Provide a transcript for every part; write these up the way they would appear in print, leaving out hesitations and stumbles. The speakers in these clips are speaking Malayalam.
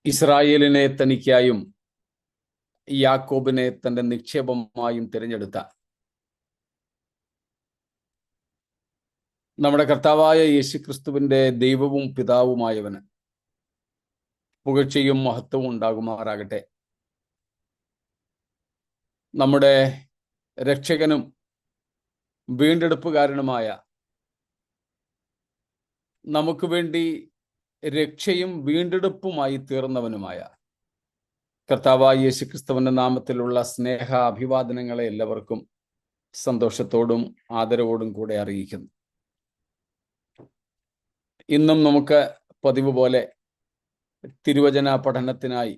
ഇസ്രായേലിനെ തനിക്കായും യാക്കോബിനെ തന്റെ നിക്ഷേപമായും തിരഞ്ഞെടുത്ത നമ്മുടെ കർത്താവായ യേശുക്രിസ്തുവിന്റെ ദൈവവും പിതാവുമായവന് പുകഴ്ചയും മഹത്വവും ഉണ്ടാകുമാറാകട്ടെ. നമ്മുടെ രക്ഷകനും വീണ്ടെടുപ്പുകാരനുമായ, നമുക്ക് വേണ്ടി രക്ഷയും വീണ്ടെടുപ്പുമായി തീർന്നവനുമായ കർത്താവായ യേശുക്രിസ്തുവിന്റെ നാമത്തിലുള്ള സ്നേഹ അഭിവാദനങ്ങളെ എല്ലാവർക്കും സന്തോഷത്തോടും ആദരവോടും കൂടെ അറിയിക്കുന്നു. ഇന്നും നമുക്ക് പതിവ് പോലെ തിരുവചന പഠനത്തിനായി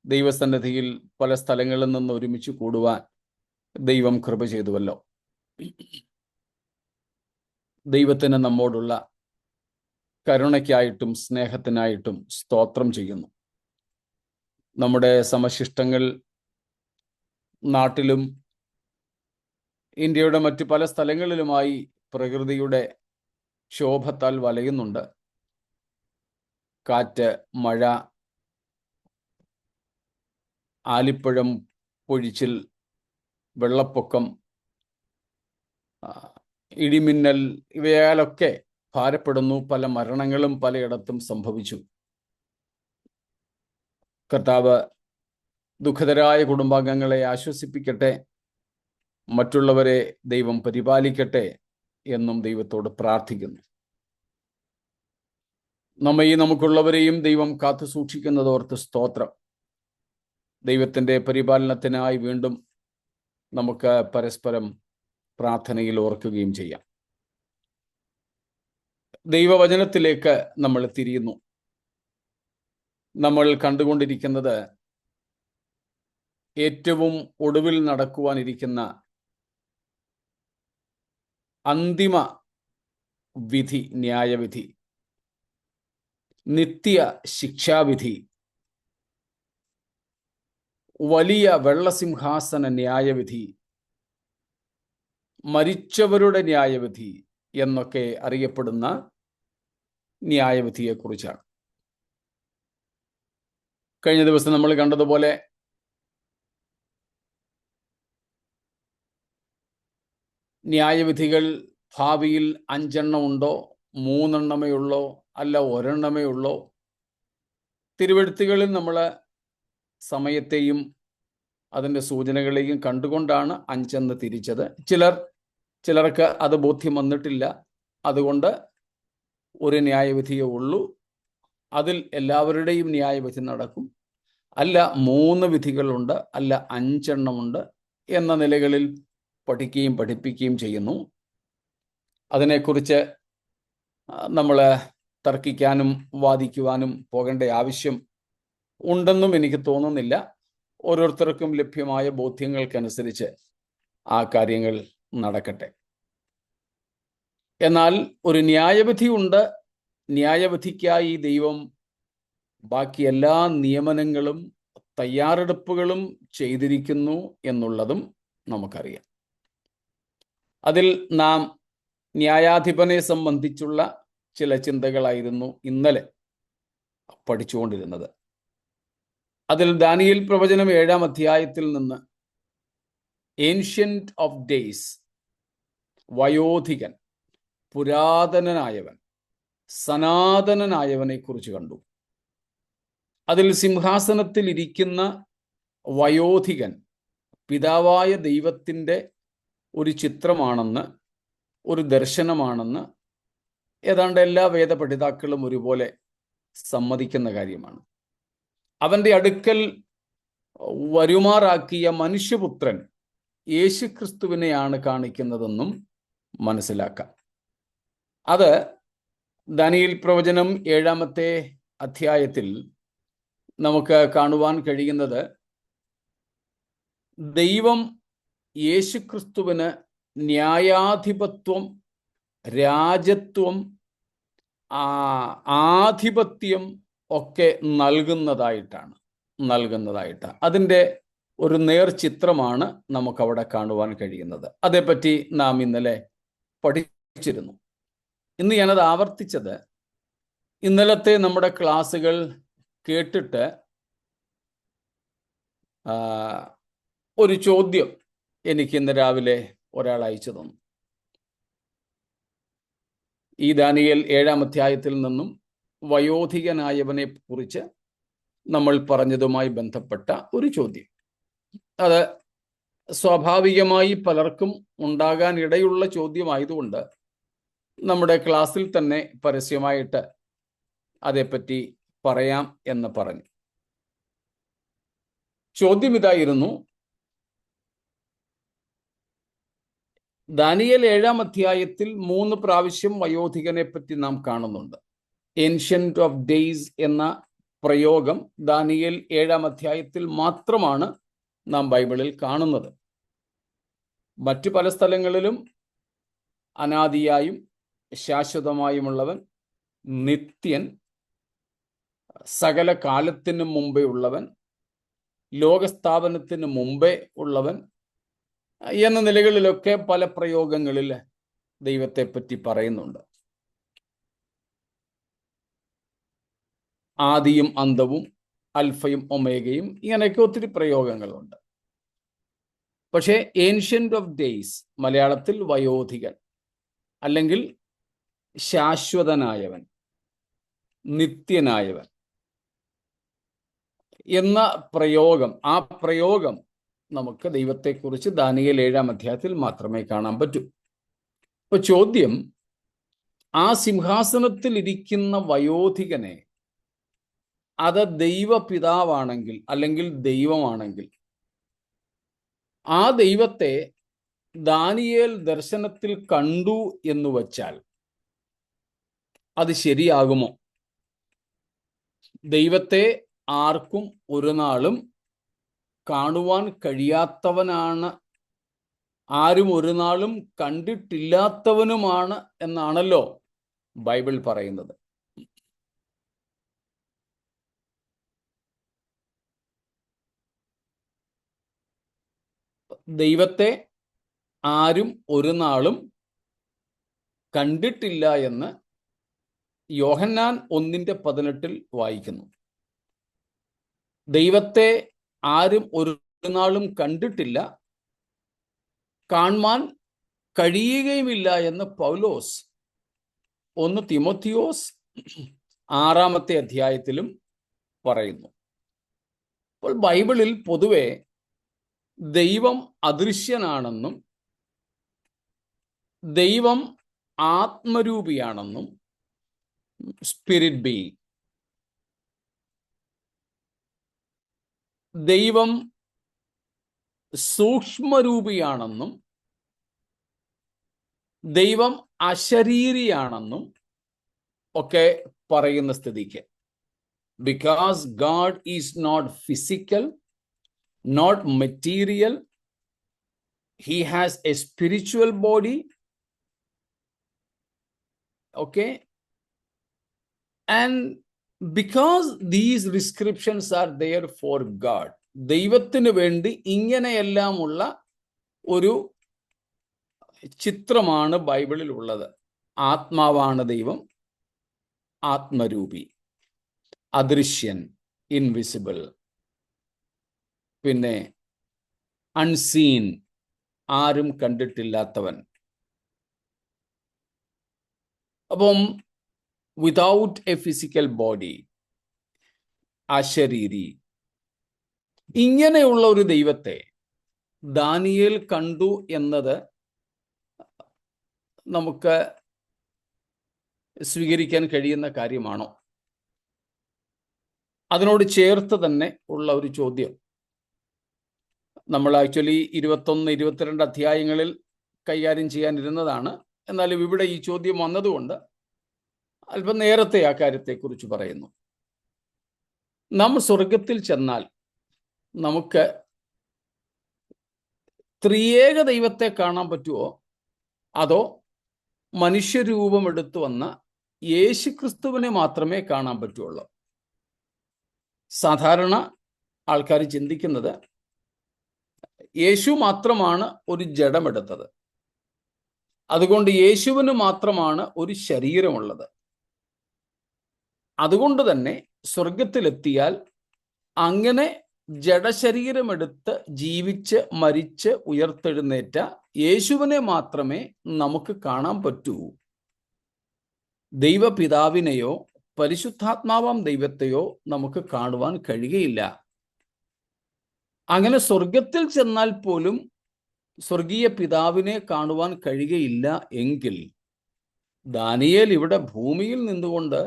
ദൈവസന്നിധിയിൽ പല സ്ഥലങ്ങളിൽ നിന്ന് ഒരുമിച്ച് കൂടുവാൻ ദൈവം കൃപ ചെയ്തുവല്ലോ. ദൈവത്തിന് നമ്മോടുള്ള കരുണയ്ക്കായിട്ടും സ്നേഹത്തിനായിട്ടും സ്തോത്രം ചെയ്യുന്നു. നമ്മുടെ സമശിഷ്ടങ്ങൾ നാട്ടിലും ഇന്ത്യയുടെ മറ്റു പല സ്ഥലങ്ങളിലുമായി പ്രകൃതിയുടെ ക്ഷോഭത്താൽ വലയുന്നുണ്ട്. കാറ്റ്, മഴ, ആലിപ്പഴം പൊഴിച്ചിൽ, വെള്ളപ്പൊക്കം, ഇടിമിന്നൽ ഇവയാലൊക്കെ ഭാരപ്പെടുന്നു. പല മരണങ്ങളും പലയിടത്തും സംഭവിച്ചു. കർത്താവ് ദുഃഖിതരായ കുടുംബാംഗങ്ങളെ ആശ്വസിപ്പിക്കട്ടെ, മറ്റുള്ളവരെ ദൈവം പരിപാലിക്കട്ടെ എന്നും ദൈവത്തോട് പ്രാർത്ഥിക്കുന്നു. നമുക്കുള്ളവരെയും ദൈവം കാത്തു സൂക്ഷിക്കുന്നതോർത്ത് സ്തോത്രം. ദൈവത്തിൻ്റെ പരിപാലനത്തിനായി വീണ്ടും നമുക്ക് പരസ്പരം പ്രാർത്ഥനയിൽ ഓർക്കുകയും ചെയ്യാം. ദൈവവചനത്തിലേക്ക് നമ്മൾ തിരിയുന്നു. നമ്മൾ കണ്ടുകൊണ്ടിരിക്കുന്നത് ഏറ്റവും ഒടുവിൽ നടക്കുവാനിരിക്കുന്ന അന്തിമ വിധി, ന്യായവിധി, നിത്യ ശിക്ഷാവിധി, വലിയ വെള്ളസിംഹാസന ന്യായവിധി, മരിച്ചവരുടെ ന്യായവിധി എന്നൊക്കെ അറിയപ്പെടുന്ന ന്യായവിധിയെക്കുറിച്ചാണ്. കഴിഞ്ഞ ദിവസം നമ്മൾ കണ്ടതുപോലെ ന്യായവിധികൾ ഭാവിയിൽ 5 എണ്ണം ഉണ്ടോ, 3 എണ്ണമേ ഉള്ളോ, അല്ല 1 എണ്ണമേ ഉള്ളോ? തിരുവെഴുത്തുകളിൽ നമ്മൾ സമയത്തെയും അതിൻ്റെ സൂചനകളെയും കണ്ടുകൊണ്ടാണ് 5 എന്ന് തിരിച്ചത്. ചിലർക്ക് അത് ബോധ്യം വന്നിട്ടില്ല. അതുകൊണ്ട് ഒരു ന്യായവിധിയേ ഉള്ളൂ, അതിൽ എല്ലാവരുടെയും ന്യായവിധി നടക്കും. അല്ല 3 വിധികളുണ്ട്, അല്ല 5 എണ്ണമുണ്ട് എന്ന നിലകളിൽ പഠിക്കുകയും പഠിപ്പിക്കുകയും ചെയ്യുന്നു. അതിനെക്കുറിച്ച് നമ്മൾ തർക്കിക്കാനും വാദിക്കുവാനും പോകേണ്ട ആവശ്യം ഉണ്ടെന്നും എനിക്ക് തോന്നുന്നില്ല. ഓരോരുത്തർക്കും ലഭ്യമായ ബോധ്യങ്ങൾക്കനുസരിച്ച് ആ കാര്യങ്ങൾ നടക്കട്ടെ. എന്നാൽ ഒരു ന്യായവിധി ഉണ്ട്. ന്യായവിധിക്കായി ദൈവം ബാക്കി എല്ലാ നിയമനങ്ങളും തയ്യാറെടുപ്പുകളും ചെയ്തിരിക്കുന്നു എന്നുള്ളതും നമുക്കറിയാം. അതിൽ നാം ന്യായാധിപനെ സംബന്ധിച്ചുള്ള ചില ചിന്തകളായിരുന്നു ഇന്നലെ പഠിച്ചുകൊണ്ടിരുന്നത്. അതിൽ ദാനിയേൽ പ്രവചനം 7-ാം അധ്യായത്തിൽ നിന്ന് ഏൻഷ്യന്റ് ഓഫ് ഡേയ്സ്, വയോധികൻ, പുരാതനനായവൻ, സനാതനനായവനെ കുറിച്ച് കണ്ടു. അതിൽ സിംഹാസനത്തിൽ ഇരിക്കുന്ന വയോധികൻ പിതാവായ ദൈവത്തിൻ്റെ ഒരു ചിത്രമാണെന്ന്, ഒരു ദർശനമാണെന്ന് ഏതാണ്ട് എല്ലാ വേദപഠിതാക്കളും ഒരുപോലെ സമ്മതിക്കുന്ന കാര്യമാണ്. അവൻ്റെ അടുക്കൽ വരുമാറാക്കിയ മനുഷ്യപുത്രൻ യേശുക്രിസ്തുവിനെയാണ് കാണിക്കുന്നതെന്നും മനസ്സിലാക്കാം. അത് ദാനിയേൽ പ്രവചനം 7-ാമത്തെ അധ്യായത്തിൽ നമുക്ക് കാണുവാൻ കഴിയുന്നത്, ദൈവം യേശുക്രിസ്തുവിന് ന്യായാധിപത്വം, രാജത്വം, ആധിപത്യം ഒക്കെ നൽകുന്നതായിട്ടാണ്. അതിൻ്റെ ഒരു നേർചിത്രമാണ് നമുക്കവിടെ കാണുവാൻ കഴിയുന്നത്. അതേപ്പറ്റി നാം ഇന്നലെ പഠിച്ചിരുന്നു. ഇന്ന് ഞാനത് ആവർത്തിച്ചത്, ഇന്നലത്തെ നമ്മുടെ ക്ലാസ്സുകൾ കേട്ടിട്ട് ഒരു ചോദ്യം എനിക്ക് ഇന്ന് രാവിലെ ഒരാൾ അയച്ചു തന്നു. ഈ ദാനിയേൽ 7-ാം അധ്യായത്തിൽ നിന്നും വയോധികനായവനെ കുറിച്ച് നമ്മൾ പറഞ്ഞതുമായി ബന്ധപ്പെട്ട ഒരു ചോദ്യം. അത് സ്വാഭാവികമായി പലർക്കും ഉണ്ടാകാൻ ഇടയുള്ള ചോദ്യമായതുകൊണ്ട് നമ്മുടെ ക്ലാസ്സിൽ തന്നെ പരസ്യമായിട്ട് അതേപ്പറ്റി പറയാം എന്ന് പറഞ്ഞു. ചോദ്യം ഇതായിരുന്നു: ദാനിയേൽ 7-ാം അധ്യായത്തിൽ 3 പ്രാവശ്യം വയോധികനെ പറ്റി നാം കാണുന്നുണ്ട്. ഏൻഷ്യന്റ് ഓഫ് ഡേയ്സ് എന്ന പ്രയോഗം ദാനിയേൽ 7-ാം അധ്യായത്തിൽ മാത്രമാണ് നാം ബൈബിളിൽ കാണുന്നത്. മറ്റു പല സ്ഥലങ്ങളിലും അനാദിയായും ശാശ്വതമായുമുള്ളവൻ, നിത്യൻ, സകല കാലത്തിനു മുമ്പേ ഉള്ളവൻ, ലോകസ്ഥാപനത്തിന് മുമ്പേ ഉള്ളവൻ എന്ന നിലകളിലൊക്കെ പല പ്രയോഗങ്ങളിൽ ദൈവത്തെ പറ്റി പറയുന്നുണ്ട്. ആദിയും അന്തവും, അൽഫയും ഒമേഗയും, ഇങ്ങനെയൊക്കെ ഒത്തിരി പ്രയോഗങ്ങളുണ്ട്. പക്ഷേ ഏൻഷ്യന്റ് ഓഫ് ഡേയ്സ്, മലയാളത്തിൽ വയോധികൻ അല്ലെങ്കിൽ ശാശ്വതനായവൻ, നിത്യനായവൻ എന്ന പ്രയോഗം, ആ പ്രയോഗം നമുക്ക് ദൈവത്തെക്കുറിച്ച് ദാനിയേൽ 7-ാം അധ്യായത്തിൽ മാത്രമേ കാണാൻ പറ്റൂ. ഇപ്പൊ ചോദ്യം, ആ സിംഹാസനത്തിൽ ഇരിക്കുന്ന വയോധികനെ അത് ദൈവപിതാവാണെങ്കിൽ അല്ലെങ്കിൽ ദൈവമാണെങ്കിൽ, ആ ദൈവത്തെ ദാനിയേൽ ദർശനത്തിൽ കണ്ടു എന്ന് വച്ചാൽ അത് ശരിയാകുമോ? ദൈവത്തെ ആർക്കും ഒരു നാളും കാണുവാൻ കഴിയാത്തവനാണ്, ആരും ഒരു നാളും കണ്ടിട്ടില്ലാത്തവനുമാണ് എന്നാണല്ലോ ബൈബിൾ പറയുന്നത്. ദൈവത്തെ ആരും ഒരു നാളും കണ്ടിട്ടില്ല എന്ന് യോഹന്നാൻ 1:18 വായിക്കുന്നു. ദൈവത്തെ ആരും ഒരു നാളും കണ്ടിട്ടില്ല, കാണുവാൻ കഴിയുകയുമില്ല എന്ന് പൗലോസ് 1 തിമോത്തിയോസ് 6-ാമത്തെ അധ്യായത്തിലും പറയുന്നു. അപ്പോൾ ബൈബിളിൽ പൊതുവെ ദൈവം അദൃശ്യനാണെന്നും ദൈവം ആത്മരൂപിയാണെന്നും, സ്പിരിറ്റ് ബീയിങ്, ദൈവം സൂക്ഷ്മരൂപിയാണെന്നും ദൈവം അശരീരിയാണെന്നും ഒക്കെ പറയുന്ന സ്ഥിതിക്ക്, because God is not physical, not material, he has a spiritual body, okay, and because these descriptions are there for God, ദൈവത്തിന് വേണ്ടി ഇങ്ങനെയെല്ലാമുള്ള ഒരു ചിത്രമാണ് ബൈബിളിൽ ഉള്ളത്. ആത്മാവാണ് ദൈവം, ആത്മരൂപി, അദൃശ്യൻ, ഇൻവിസിബിൾ, പിന്നെ അൺസീൻ, ആരും കണ്ടിട്ടില്ലാത്തവൻ. അപ്പം വിതൗട്ട് എ ഫിസിക്കൽ ബോഡി, അശരീരി, ഇങ്ങനെയുള്ള ഒരു ദൈവത്തെ ദാനിയേൽ കണ്ടു എന്നത് നമുക്ക് സ്വീകരിക്കാൻ കഴിയുന്ന കാര്യമാണോ? അതിനോട് ചേർത്ത് തന്നെ ഉള്ള ഒരു ചോദ്യം നമ്മൾ ആക്ച്വലി 21, 22 അധ്യായങ്ങളിൽ കൈകാര്യം ചെയ്യാനിരുന്നതാണ്. എന്നാലും ഇവിടെ ഈ ചോദ്യം വന്നതുകൊണ്ട് അല്പം നേരത്തെ ആ കാര്യത്തെക്കുറിച്ച് പറയുന്നു. നാം സ്വർഗത്തിൽ ചെന്നാൽ നമുക്ക് ത്രിയേക ദൈവത്തെ കാണാൻ പറ്റുമോ? അതോ മനുഷ്യരൂപം എടുത്തു വന്ന യേശുക്രിസ്തുവിനെ മാത്രമേ കാണാൻ പറ്റുള്ളൂ? സാധാരണ ആൾക്കാർ ചിന്തിക്കുന്നത് യേശു മാത്രമാണ് ഒരു ജഡമെടുത്തത്, അതുകൊണ്ട് യേശുവിന് മാത്രമാണ് ഒരു ശരീരമുള്ളത്, അതുകൊണ്ട് തന്നെ സ്വർഗത്തിലെത്തിയാൽ അങ്ങനെ ജഡശരീരമെടുത്ത് ജീവിച്ച് മരിച്ച് ഉയർത്തെഴുന്നേറ്റ യേശുവിനെ മാത്രമേ നമുക്ക് കാണാൻ പറ്റൂ. ദൈവപിതാവിനെയോ പരിശുദ്ധാത്മാവാം ദൈവത്തെയോ നമുക്ക് കാണുവാൻ കഴിയുകയില്ല. അങ്ങനെ സ്വർഗത്തിൽ ചെന്നാൽ പോലും സ്വർഗീയ പിതാവിനെ കാണുവാൻ കഴിയുകയില്ല എങ്കിൽ ദാനിയേൽ ഇവിടെ ഭൂമിയിൽ നിന്നുകൊണ്ട്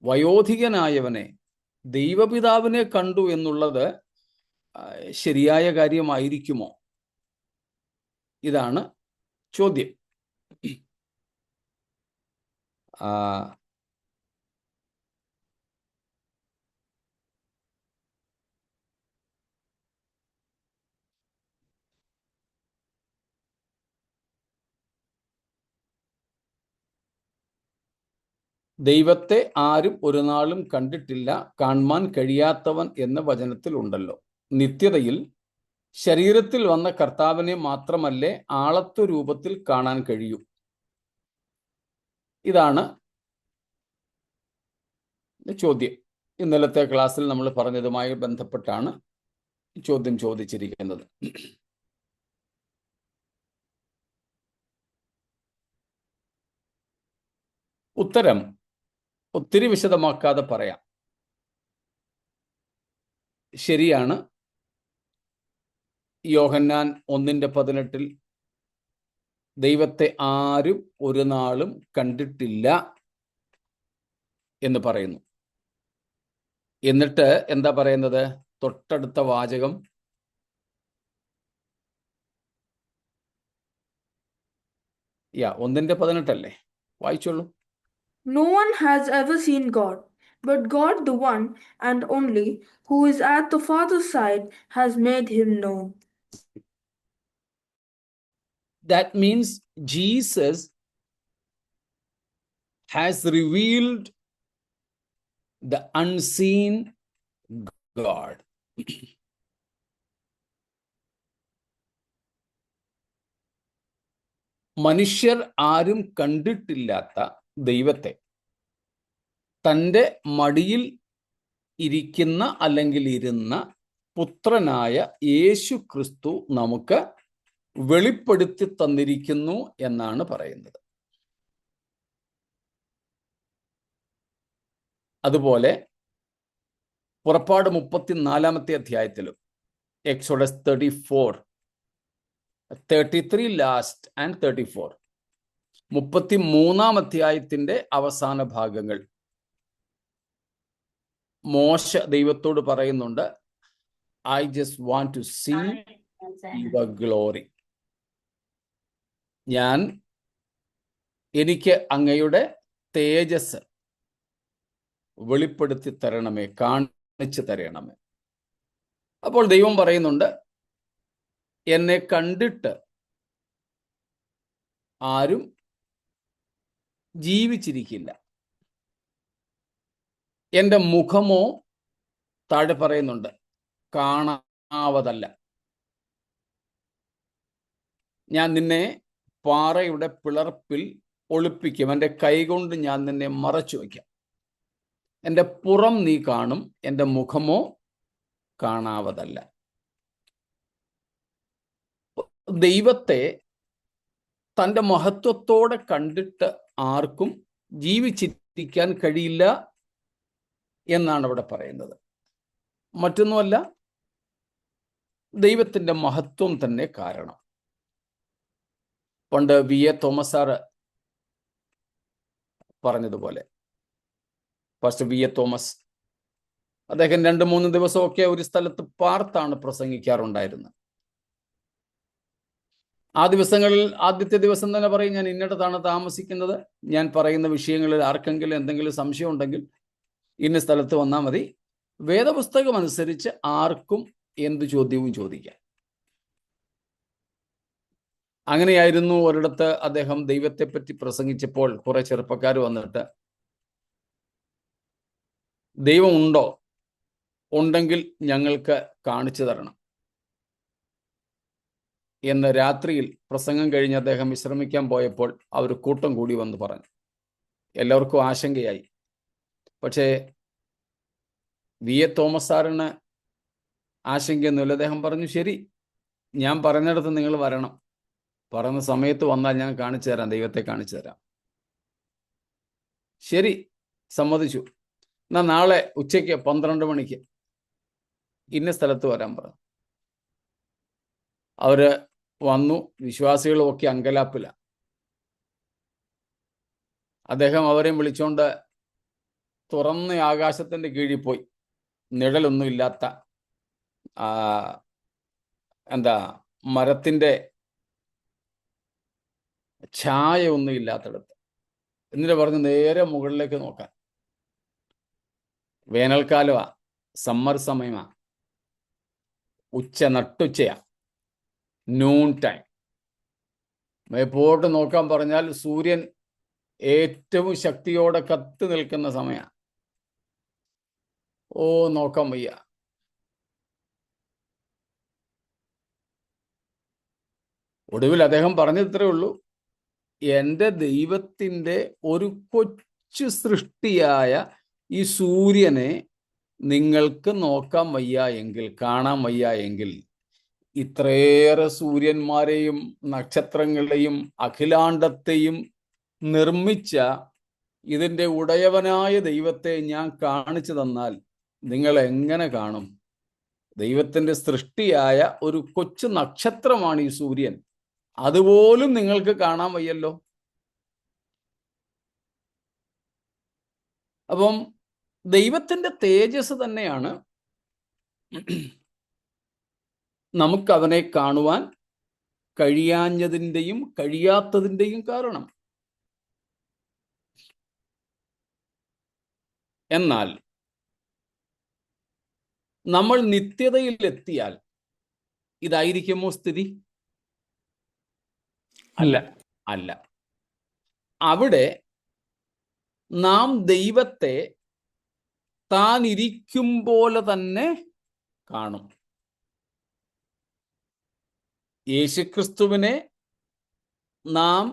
വയോധികനായവനെ ദൈവപിതാവിനെ കണ്ടു എന്നുള്ളത് ശരിയായ കാര്യമായിരിക്കുമോ? ഇതാണ് ചോദ്യം. ദൈവത്തെ ആരും ഒരു നാളും കണ്ടിട്ടില്ല, കാണുവാൻ കഴിയാത്തവൻ എന്ന വചനത്തിൽ ഉണ്ടല്ലോ. നിത്യതയിൽ ശരീരത്തിൽ വന്ന കർത്താവിനെ മാത്രമല്ലേ ആളത്വ രൂപത്തിൽ കാണാൻ കഴിയൂ? ഇതാണ് ചോദ്യം. ഇന്നലത്തെ ക്ലാസ്സിൽ നമ്മൾ പറഞ്ഞതുമായി ബന്ധപ്പെട്ടാണ് ചോദ്യം ചോദിച്ചിരിക്കുന്നത്. ഉത്തരം ഒത്തിരി വിശദമാക്കാതെ പറയാം. ശരിയാണ്, യോഹന്നാൻ 1:18 ദൈവത്തെ ആരും ഒരു നാളും കണ്ടിട്ടില്ല എന്ന് പറയുന്നു. എന്നിട്ട് എന്താ പറയുന്നത്? തൊട്ടടുത്ത വാചകം യാ 1:18 അല്ലേ? വായിച്ചോളൂ. No one has ever seen God, but God, the one and only, who is at the Father's side, has made him known. That means Jesus has revealed the unseen God. മനുഷ്യർ ആരും കണ്ടിട്ടില്ലാത്ത ദൈവത്തെ തൻ്റെ മടിയിൽ ഇരിക്കുന്ന അല്ലെങ്കിൽ ഇരുന്ന പുത്രനായ യേശു ക്രിസ്തു നമുക്ക് വെളിപ്പെടുത്തി തന്നിരിക്കുന്നു എന്നാണ് പറയുന്നത്. അതുപോലെ പുറപ്പാട് 34 അധ്യായത്തിലും എക്സോഡസ് 34, 33 ലാസ്റ്റ് ആൻഡ് 34, 33 അധ്യായത്തിന്റെ അവസാന ഭാഗങ്ങൾ മോശ ദൈവത്തോട് പറയുന്നുണ്ട്, I just want to see your glory. എനിക്ക് അങ്ങയുടെ തേജസ് വെളിപ്പെടുത്തി തരണമേ, കാണിച്ചു തരണമേ. അപ്പോൾ ദൈവം പറയുന്നുണ്ട്, എന്നെ കണ്ടിട്ട് ആരും ജീവിച്ചിരിക്കില്ല, എൻ്റെ മുഖമോ താഴെ പറയുന്നുണ്ട് കാണാവതല്ല. ഞാൻ നിന്നെ പാറയുടെ പിളർപ്പിൽ ഒളിപ്പിക്കും, എൻ്റെ കൈകൊണ്ട് ഞാൻ നിന്നെ മറച്ചു വയ്ക്കാം. എൻ്റെ പുറം നീ കാണും, എൻ്റെ മുഖമോ കാണാവതല്ല. ദൈവത്തെ തൻ്റെ മഹത്വത്തോടെ കണ്ടിട്ട് ആർക്കും ജീവിച്ചിരിക്കാൻ കഴിയില്ല എന്നാണ് അവിടെ പറയുന്നത്. മറ്റൊന്നുമല്ല, ദൈവത്തിൻ്റെ മഹത്വം തന്നെ കാരണം. പണ്ട് V.A. തോമസ് സാറ് പറഞ്ഞതുപോലെ, ഫസ്റ്റ് V.A. തോമസ്, അദ്ദേഹം 2-3 ദിവസമൊക്കെ ഒരു സ്ഥലത്ത് പാർത്താണ് പ്രസംഗിക്കാറുണ്ടായിരുന്നത്. ആ ദിവസങ്ങളിൽ ആദ്യത്തെ ദിവസം തന്നെ പറയും, ഞാൻ ഇന്നിടത്താണ് താമസിക്കുന്നത്, ഞാൻ പറയുന്ന വിഷയങ്ങളിൽ ആർക്കെങ്കിലും എന്തെങ്കിലും സംശയം ഉണ്ടെങ്കിൽ ഇന്ന സ്ഥലത്ത് വന്നാൽ മതി, വേദപുസ്തകം അനുസരിച്ച് ആർക്കും എന്ത് ചോദ്യവും ചോദിക്കാം. അങ്ങനെയായിരുന്നു ഒരിടത്ത് അദ്ദേഹം ദൈവത്തെപ്പറ്റി പ്രസംഗിച്ചപ്പോൾ കുറെ ചെറുപ്പക്കാർ വന്നിട്ട്, ദൈവം ഉണ്ടോ, ഉണ്ടെങ്കിൽ ഞങ്ങൾക്ക് കാണിച്ചു തരണം എന്ന് രാത്രിയിൽ പ്രസംഗം കഴിഞ്ഞ് അദ്ദേഹം വിശ്രമിക്കാൻ പോയപ്പോൾ അവർ കൂട്ടം കൂടി വന്ന് പറഞ്ഞു. എല്ലാവർക്കും ആശങ്കയായി. പക്ഷേ വി.എ. തോമസ് സാറിന് ആശങ്കയൊന്നുമില്ല. അദ്ദേഹം പറഞ്ഞു, ശരി, ഞാൻ പറഞ്ഞിടത്ത് നിങ്ങൾ വരണം, പറയുന്ന സമയത്ത് വന്നാൽ ഞാൻ കാണിച്ചു തരാം, ദൈവത്തെ കാണിച്ചു തരാം. ശരി, സമ്മതിച്ചു. എന്നാൽ നാളെ ഉച്ചയ്ക്ക് 12 മണിക്ക് ഇന്ന സ്ഥലത്ത് വരാൻ പറഞ്ഞു. അവര് വന്നു. വിശ്വാസികളുമൊക്കെ അങ്കലാപ്പില. അദ്ദേഹം അവരെയും വിളിച്ചോണ്ട് തുറന്ന ആകാശത്തിന്റെ കീഴിൽ പോയി, നിഴലൊന്നും ഇല്ലാത്ത മരത്തിന്റെ ഛായ ഒന്നും ഇല്ലാത്തടത്ത്, എന്നിട്ട് പറഞ്ഞ് നേരെ മുകളിലേക്ക് നോക്കാൻ. വേനൽക്കാലമാ, സമ്മർ സമയമാ, നട്ടുച്ചയാ, നൂൺ ടൈം. മേപ്പോട്ട് നോക്കാൻ പറഞ്ഞാൽ സൂര്യൻ ഏറ്റവും ശക്തിയോടെ കത്തി നിൽക്കുന്ന സമയമാണ്. ഓ, നോക്കാൻ വയ്യ. ഒടുവിൽ അദ്ദേഹം പറഞ്ഞത് ഇത്രയേ ഉള്ളൂ, എൻ്റെ ദൈവത്തിൻ്റെ ഒരു കൊച്ചു സൃഷ്ടിയായ ഈ സൂര്യനെ നിങ്ങൾക്ക് നോക്കാൻ വയ്യ എങ്കിൽ, കാണാൻ വയ്യ എങ്കിൽ, ഇത്രയേറെ സൂര്യന്മാരെയും നക്ഷത്രങ്ങളെയും അഖിലാണ്ടത്തെയും നിർമ്മിച്ച ഇതിൻ്റെ ഉടയവനായ ദൈവത്തെ ഞാൻ കാണിച്ചു തന്നാൽ നിങ്ങൾ എങ്ങനെ കാണും? ദൈവത്തിൻ്റെ സൃഷ്ടിയായ ഒരു കൊച്ചു നക്ഷത്രമാണ് ഈ സൂര്യൻ, അതുപോലും നിങ്ങൾക്ക് കാണാൻ വയ്യല്ലോ. അപ്പം ദൈവത്തിൻ്റെ തേജസ് തന്നെയാണ് നമുക്കവനെ കാണുവാൻ കഴിയാഞ്ഞതിൻ്റെയും കഴിയാത്തതിൻ്റെയും കാരണം. എന്നാൽ നമ്മൾ നിത്യതയിലെത്തിയാൽ ഇതായിരിക്കുമോ സ്ഥിതി? അല്ല. അവിടെ നാം ദൈവത്തെ താൻ ഇരിക്കും പോലെ തന്നെ കാണും. യേശുക്രിസ്തുവിനെ നാം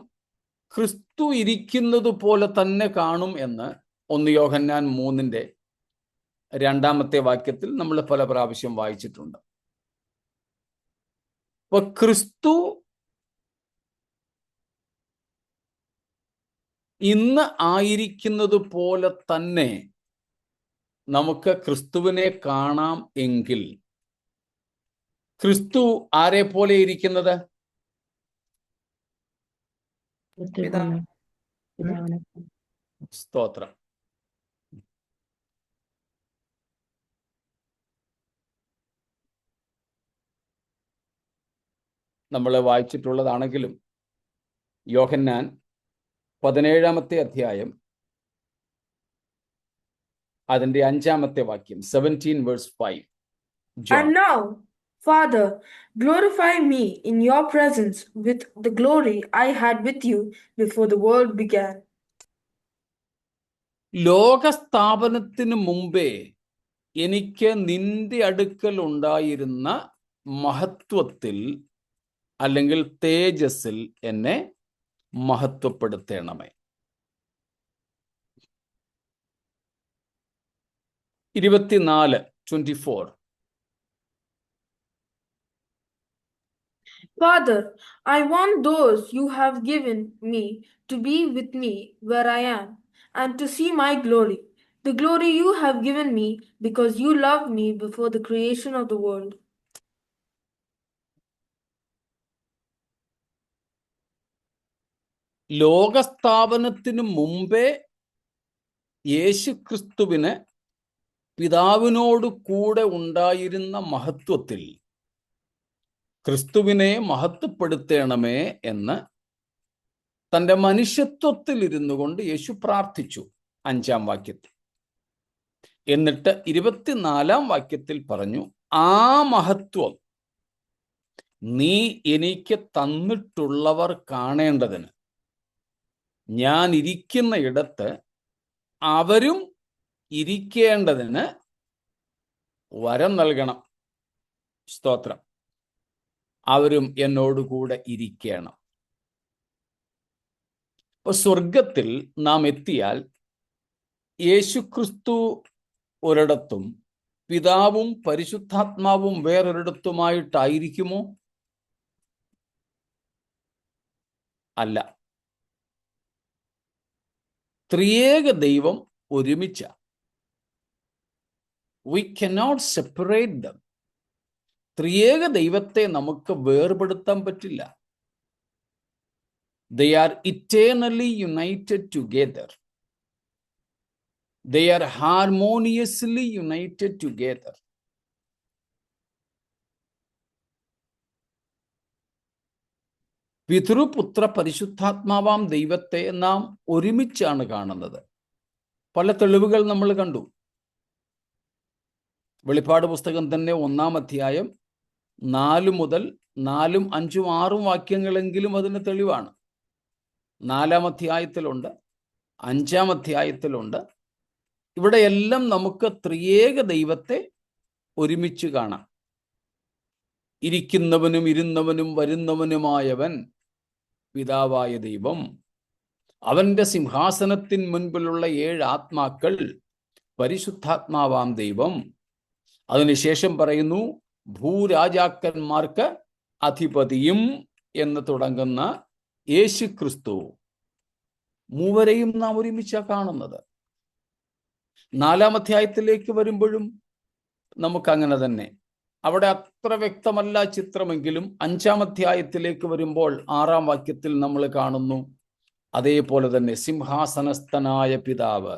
ക്രിസ്തു ഇരിക്കുന്നത് പോലെ തന്നെ കാണും എന്ന് 1 യോഹന്നാൻ 3:2 വാക്യത്തിൽ നമ്മൾ പല പ്രാവശ്യം വായിച്ചിട്ടുണ്ട്. അപ്പൊ ക്രിസ്തു ഇന്ന് ആയിരിക്കുന്നത് പോലെ തന്നെ നമുക്ക് ക്രിസ്തുവിനെ കാണാം എങ്കിൽ, ക്രിസ്തു ആരെ പോലെ ഇരിക്കുന്നത്? സ്തോത്രം. നമ്മൾ വായിച്ചിട്ടുള്ളതാണെങ്കിലും യോഹന്നാൻ 17 അധ്യായം അതിന്റെ 5 വാക്യം, 17:5. And now, Father, glorify me in your presence with the glory I had with you before the world began. ലോകസ്ഥാപനത്തിന് മുമ്പേ എനിക്ക് നിന്റെ അടുക്കൽ ഉണ്ടായിരുന്ന മഹത്വത്തിൽ അല്ലെങ്കിൽ തേജസ്സിൽ എന്നെ മഹത്വപ്പെടുത്തണമേ. 24:24. Father, I want those you have given me to be with me where I am, and to see my glory, the glory you have given me because you loved me before the creation of the world. ലോകസ്ഥാപനത്തിന് മുമ്പേ യേശുക്രിസ്തുവിന് പിതാവിനോട് കൂടെ ഉണ്ടായിരുന്ന മഹത്വത്തിൽ ക്രിസ്തുവിനെ മഹത്വപ്പെടുത്തണമേ എന്ന് തൻ്റെ മനുഷ്യത്വത്തിൽ ഇരുന്നു കൊണ്ട് യേശു പ്രാർത്ഥിച്ചു 5 വാക്യത്തിൽ. എന്നിട്ട് 24 വാക്യത്തിൽ പറഞ്ഞു, ആ മഹത്വം നീ എനിക്ക് തന്നിട്ടുള്ളവർ കാണേണ്ടതിന് ഞാൻ ഇരിക്കുന്ന ഇടത്ത് അവരും ഇരിക്കേണ്ടതിന് വരം നൽകണം. സ്തോത്രം. അവരും എന്നോടുകൂടെ ഇരിക്കണം. അപ്പൊ സ്വർഗത്തിൽ നാം എത്തിയാൽ യേശുക്രിസ്തു ഒരിടത്തും പിതാവും പരിശുദ്ധാത്മാവും വേറൊരിടത്തുമായിട്ടായിരിക്കുമോ? അല്ല. ത്രിയേക ദൈവം ഒരുമിച്ച. We cannot separate them. ത്രിയേക ദൈവത്തെ നമുക്ക് വേർപെടുത്താൻ പറ്റില്ല. They are eternally united together. They are harmoniously united together. പിതൃപുത്ര പരിശുദ്ധാത്മാവാം ദൈവത്തെ നാം ഒരുമിച്ചാണ് കാണുന്നത്. പല തെളിവുകൾ നമ്മൾ കണ്ടു. വെളിപ്പാട് പുസ്തകം തന്നെ 1-ാം അധ്യായം 4 മുതൽ 4, 5, 6 വാക്യങ്ങളെങ്കിലും അതിന് തെളിവാണ്. 4-ാം അധ്യായത്തിലുണ്ട്, 5-ാം അധ്യായത്തിലുണ്ട്. ഇവിടെയെല്ലാം നമുക്ക് ത്രിയേക ദൈവത്തെ ഒരുമിച്ച് കാണാം. ഇരിക്കുന്നവനും ഇരുന്നവനും വരുന്നവനുമായവൻ പിതാവായ ദൈവം, അവന്റെ സിംഹാസനത്തിൻ മുൻപിലുള്ള 7 ആത്മാക്കൾ പരിശുദ്ധാത്മാവാം ദൈവം. അതിനുശേഷം പറയുന്നു ഭൂരാജാക്കന്മാർക്ക് അധിപതിയും എന്ന് തുടങ്ങുന്ന യേശു ക്രിസ്തു. മൂവരെയും നാം ഒരുമിച്ചാ കാണുന്നത്. 4-ാം അധ്യായത്തിലേക്ക് വരുമ്പോഴും നമുക്കങ്ങനെ തന്നെ. അവിടെ അത്ര വ്യക്തമല്ല ചിത്രമെങ്കിലും 5-ാം അധ്യായത്തിലേക്ക് വരുമ്പോൾ 6-ാം വാക്യത്തിൽ നമ്മൾ കാണുന്നു അതേപോലെ തന്നെ സിംഹാസനസ്ഥനായ പിതാവ്.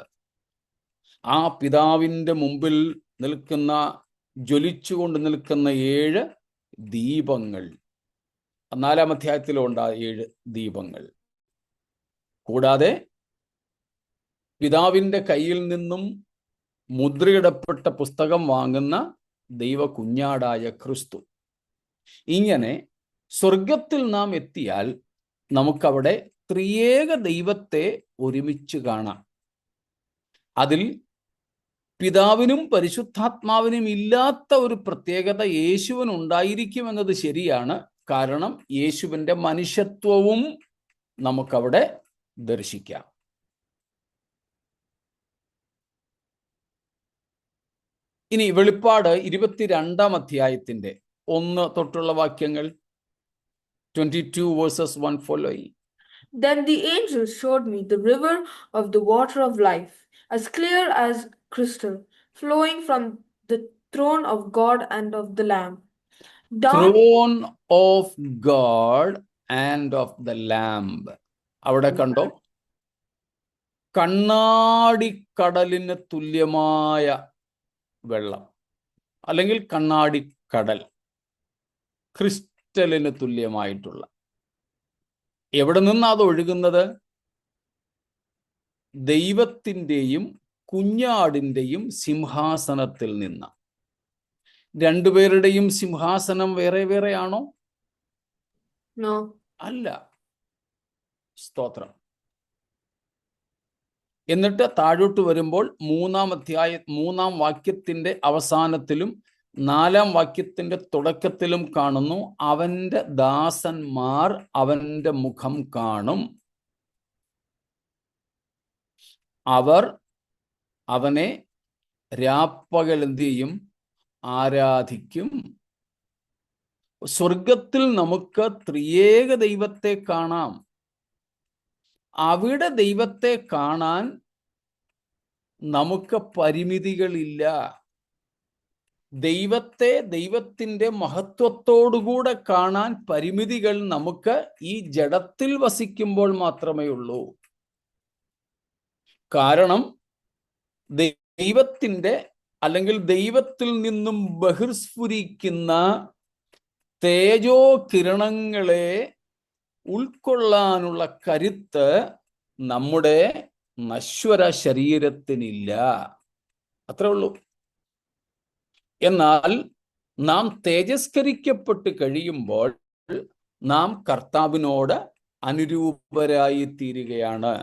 ആ പിതാവിൻ്റെ മുമ്പിൽ നിൽക്കുന്ന, ജ്വലിച്ചുകൊണ്ട് നിൽക്കുന്ന 7 ദീപങ്ങൾ. 4-ാം അധ്യായത്തിലുണ്ട് 7 ദീപങ്ങൾ. കൂടാതെ പിതാവിൻ്റെ കയ്യിൽ നിന്നും മുദ്രയിടപ്പെട്ട പുസ്തകം വാങ്ങുന്ന ദൈവ കുഞ്ഞാടായ ക്രിസ്തു. ഇങ്ങനെ സ്വർഗത്തിൽ നാം എത്തിയാൽ നമുക്കവിടെ ത്രിയേക ദൈവത്തെ ഒരുമിച്ച് കാണാം. അതിൽ പിതാവിനും പരിശുദ്ധാത്മാവിനും ഇല്ലാത്ത ഒരു പ്രത്യേകത യേശുവിനുണ്ടായിരിക്കുമെന്നത് ശരിയാണ്. കാരണം യേശുവിൻ്റെ മനുഷ്യത്വവും നമുക്കവിടെ ദർശിക്കാം. ഇനി വെളിപ്പാട് 22-ാം അധ്യായത്തിന്റെ 1 തൊട്ടുള്ള വാക്യങ്ങൾ, 22 verses 1 following. Then the angel showed me the river of the water of life, as clear as crystal, flowing from the throne of God and of the Lamb. Throne of God and of the Lamb. അവിടെ കണ്ടോ, കണ്ണാടിക്കടലിന് തുല്യമായ വെള്ളം, അല്ലെങ്കിൽ കണ്ണാടിക്കടൽ, ക്രിസ്റ്റലിന് തുല്യമായിട്ടുള്ള. എവിടെ നിന്നാണ് അത് ഒഴുകുന്നത്? ദൈവത്തിൻ്റെയും കുഞ്ഞാടിൻ്റെയും സിംഹാസനത്തിൽ നിന്ന്. രണ്ടുപേരുടെയും സിംഹാസനം വേറെ വേറെ ആണോ? No. അല്ല. സ്തോത്രം. എന്നിട്ട് താഴോട്ട് വരുമ്പോൾ 3-ാം വാക്യത്തിന്റെ അവസാനത്തിലും 4-ാം വാക്യത്തിന്റെ തുടക്കത്തിലും കാണുന്നു, അവന്റെ ദാസന്മാർ അവന്റെ മുഖം കാണും, അവർ അവനെ രാപ്പകൽ എന്ത് ചെയ്യും? ആരാധിക്കും. സ്വർഗത്തിൽ നമുക്ക് ത്രിയേക ദൈവത്തെ കാണാം. അവിടെ ദൈവത്തെ കാണാൻ നമുക്ക് പരിമിതികളില്ല. ദൈവത്തെ ദൈവത്തിൻ്റെ മഹത്വത്തോടുകൂടെ കാണാൻ പരിമിതികൾ നമുക്ക് ഈ ജഡത്തിൽ വസിക്കുമ്പോൾ മാത്രമേ ഉള്ളൂ. കാരണം ദൈവത്തിൻ്റെ അല്ലെങ്കിൽ ദൈവത്തിൽ നിന്നും ബഹിർസ്ഫുരിക്കുന്ന തേജോ കിരണങ്ങളെ ഉൾക്കൊള്ളാനുള്ള കരുത്ത് നമ്മുടെ നശ്വര ശരീരത്തിനില്ല. അത്രേ ഉള്ളൂ. എന്നാൽ നാം തേജസ്കരിക്കപ്പെട്ട് കഴിയുമ്പോൾ നാം കർത്താവിനോട് അനുരൂപരായി തീരുകയാണ്.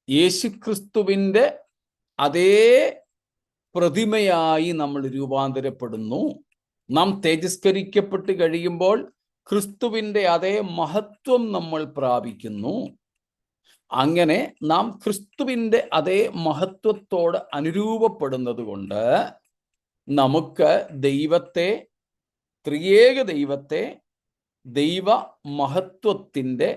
യേശുക്രിസ്തുവിൻ്റെ അതേ പ്രതിമയായി നമ്മൾ രൂപാന്തരപ്പെടുന്നു. നാം തേജസ്കരിക്കപ്പെട്ട് കഴിയുമ്പോൾ ക്രിസ്തുവിൻ്റെ അതേ മഹത്വം നമ്മൾ പ്രാപിക്കുന്നു. അങ്ങനെ നാം ക്രിസ്തുവിൻ്റെ അതേ മഹത്വത്തോട് അനുരൂപപ്പെടുന്നത് കൊണ്ട് നമുക്ക് ദൈവത്തെ, ത്രിയേക ദൈവത്തെ, ദൈവ മഹത്വത്തിൻ്റെ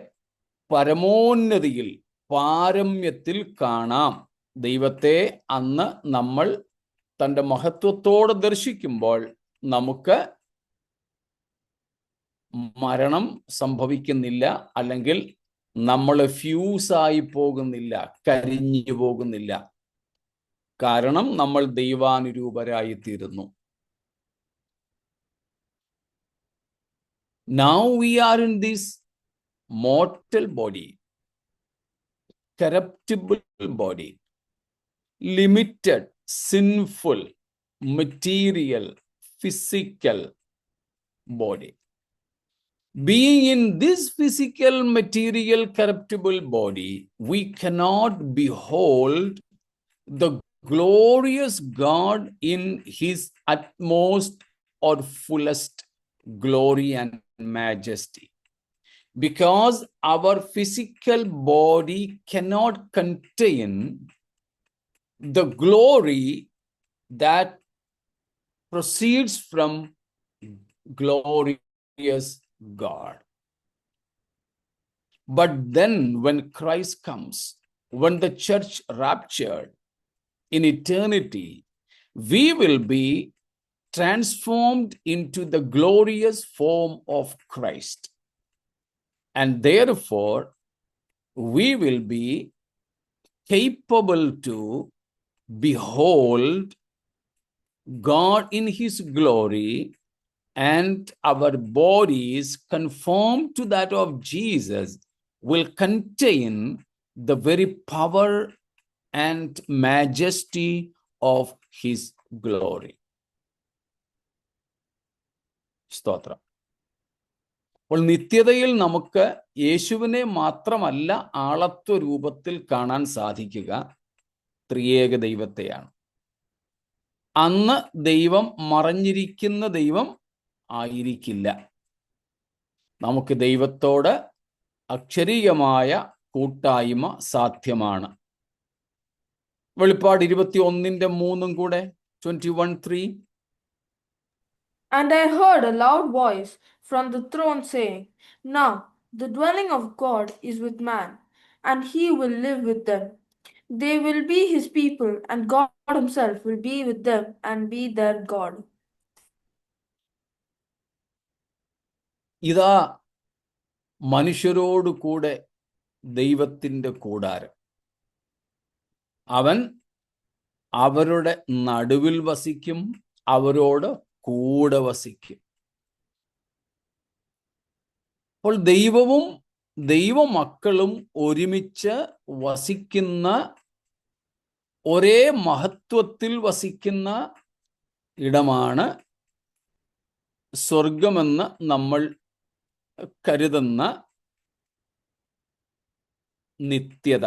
പരമോന്നതിയിൽ, പാരമ്യത്തിൽ കാണാം. ദൈവത്തെ അന്ന് നമ്മൾ തൻ്റെ മഹത്വത്തോടെ ദർശിക്കുമ്പോൾ നമുക്ക് മരണം സംഭവിക്കുന്നില്ല, അല്ലെങ്കിൽ നമ്മൾ ഫ്യൂസായി പോകുന്നില്ല, കരിഞ്ഞു പോകുന്നില്ല. കാരണം നമ്മൾ ദൈവാനുരൂപരായി തീരുന്നു. Now we are in this mortal body, corruptible body, limited, sinful, material, physical body. Being in this physical, material, corruptible body, we cannot behold the glorious God in his utmost or fullest glory and majesty, because our physical body cannot contain the glory that proceeds from glorious God. But then when Christ comes, when the church raptured in eternity, we will be transformed into the glorious form of Christ, and therefore we will be capable to behold God in his glory, and our bodies conformed to that of Jesus will contain the very power and majesty of his glory. സ്തോത്രം. അപ്പോൾ നിത്യതയിൽ നമുക്ക് യേശുവിനെ മാത്രമല്ല ആളത്വ രൂപത്തിൽ കാണാൻ സാധിക്കുക, ത്രിയേക ദൈവത്തെയാണ്. അന്ന് ദൈവം മറഞ്ഞിരിക്കുന്ന ദൈവം ആയിരിക്കില്ല. നമുക്ക് ദൈവത്തോട് അക്ഷരീയമായ കൂട്ടായ്മ സാധ്യമാണ്. വെളിപ്പാട് 21:3 കൂടെ, 21:3. And I heard a loud voice from the throne saying, Now the dwelling of God is with man, and he will live with them. They will be his people, and God himself will be with them and be their God. ഇതാ മനുഷ്യരോട് കൂടെ ദൈവത്തിൻ്റെ കൂടാരം. അവൻ അവരുടെ നടുവിൽ വസിക്കും, അവരോട് കൂടെ വസിക്കും. അപ്പോൾ ദൈവവും ദൈവമക്കളും ഒരുമിച്ച് വസിക്കുന്ന, ഒരേ മഹത്വത്തിൽ വസിക്കുന്ന ഇടമാണ് സ്വർഗമെന്ന് നമ്മൾ കരുതുന്ന നിത്യത.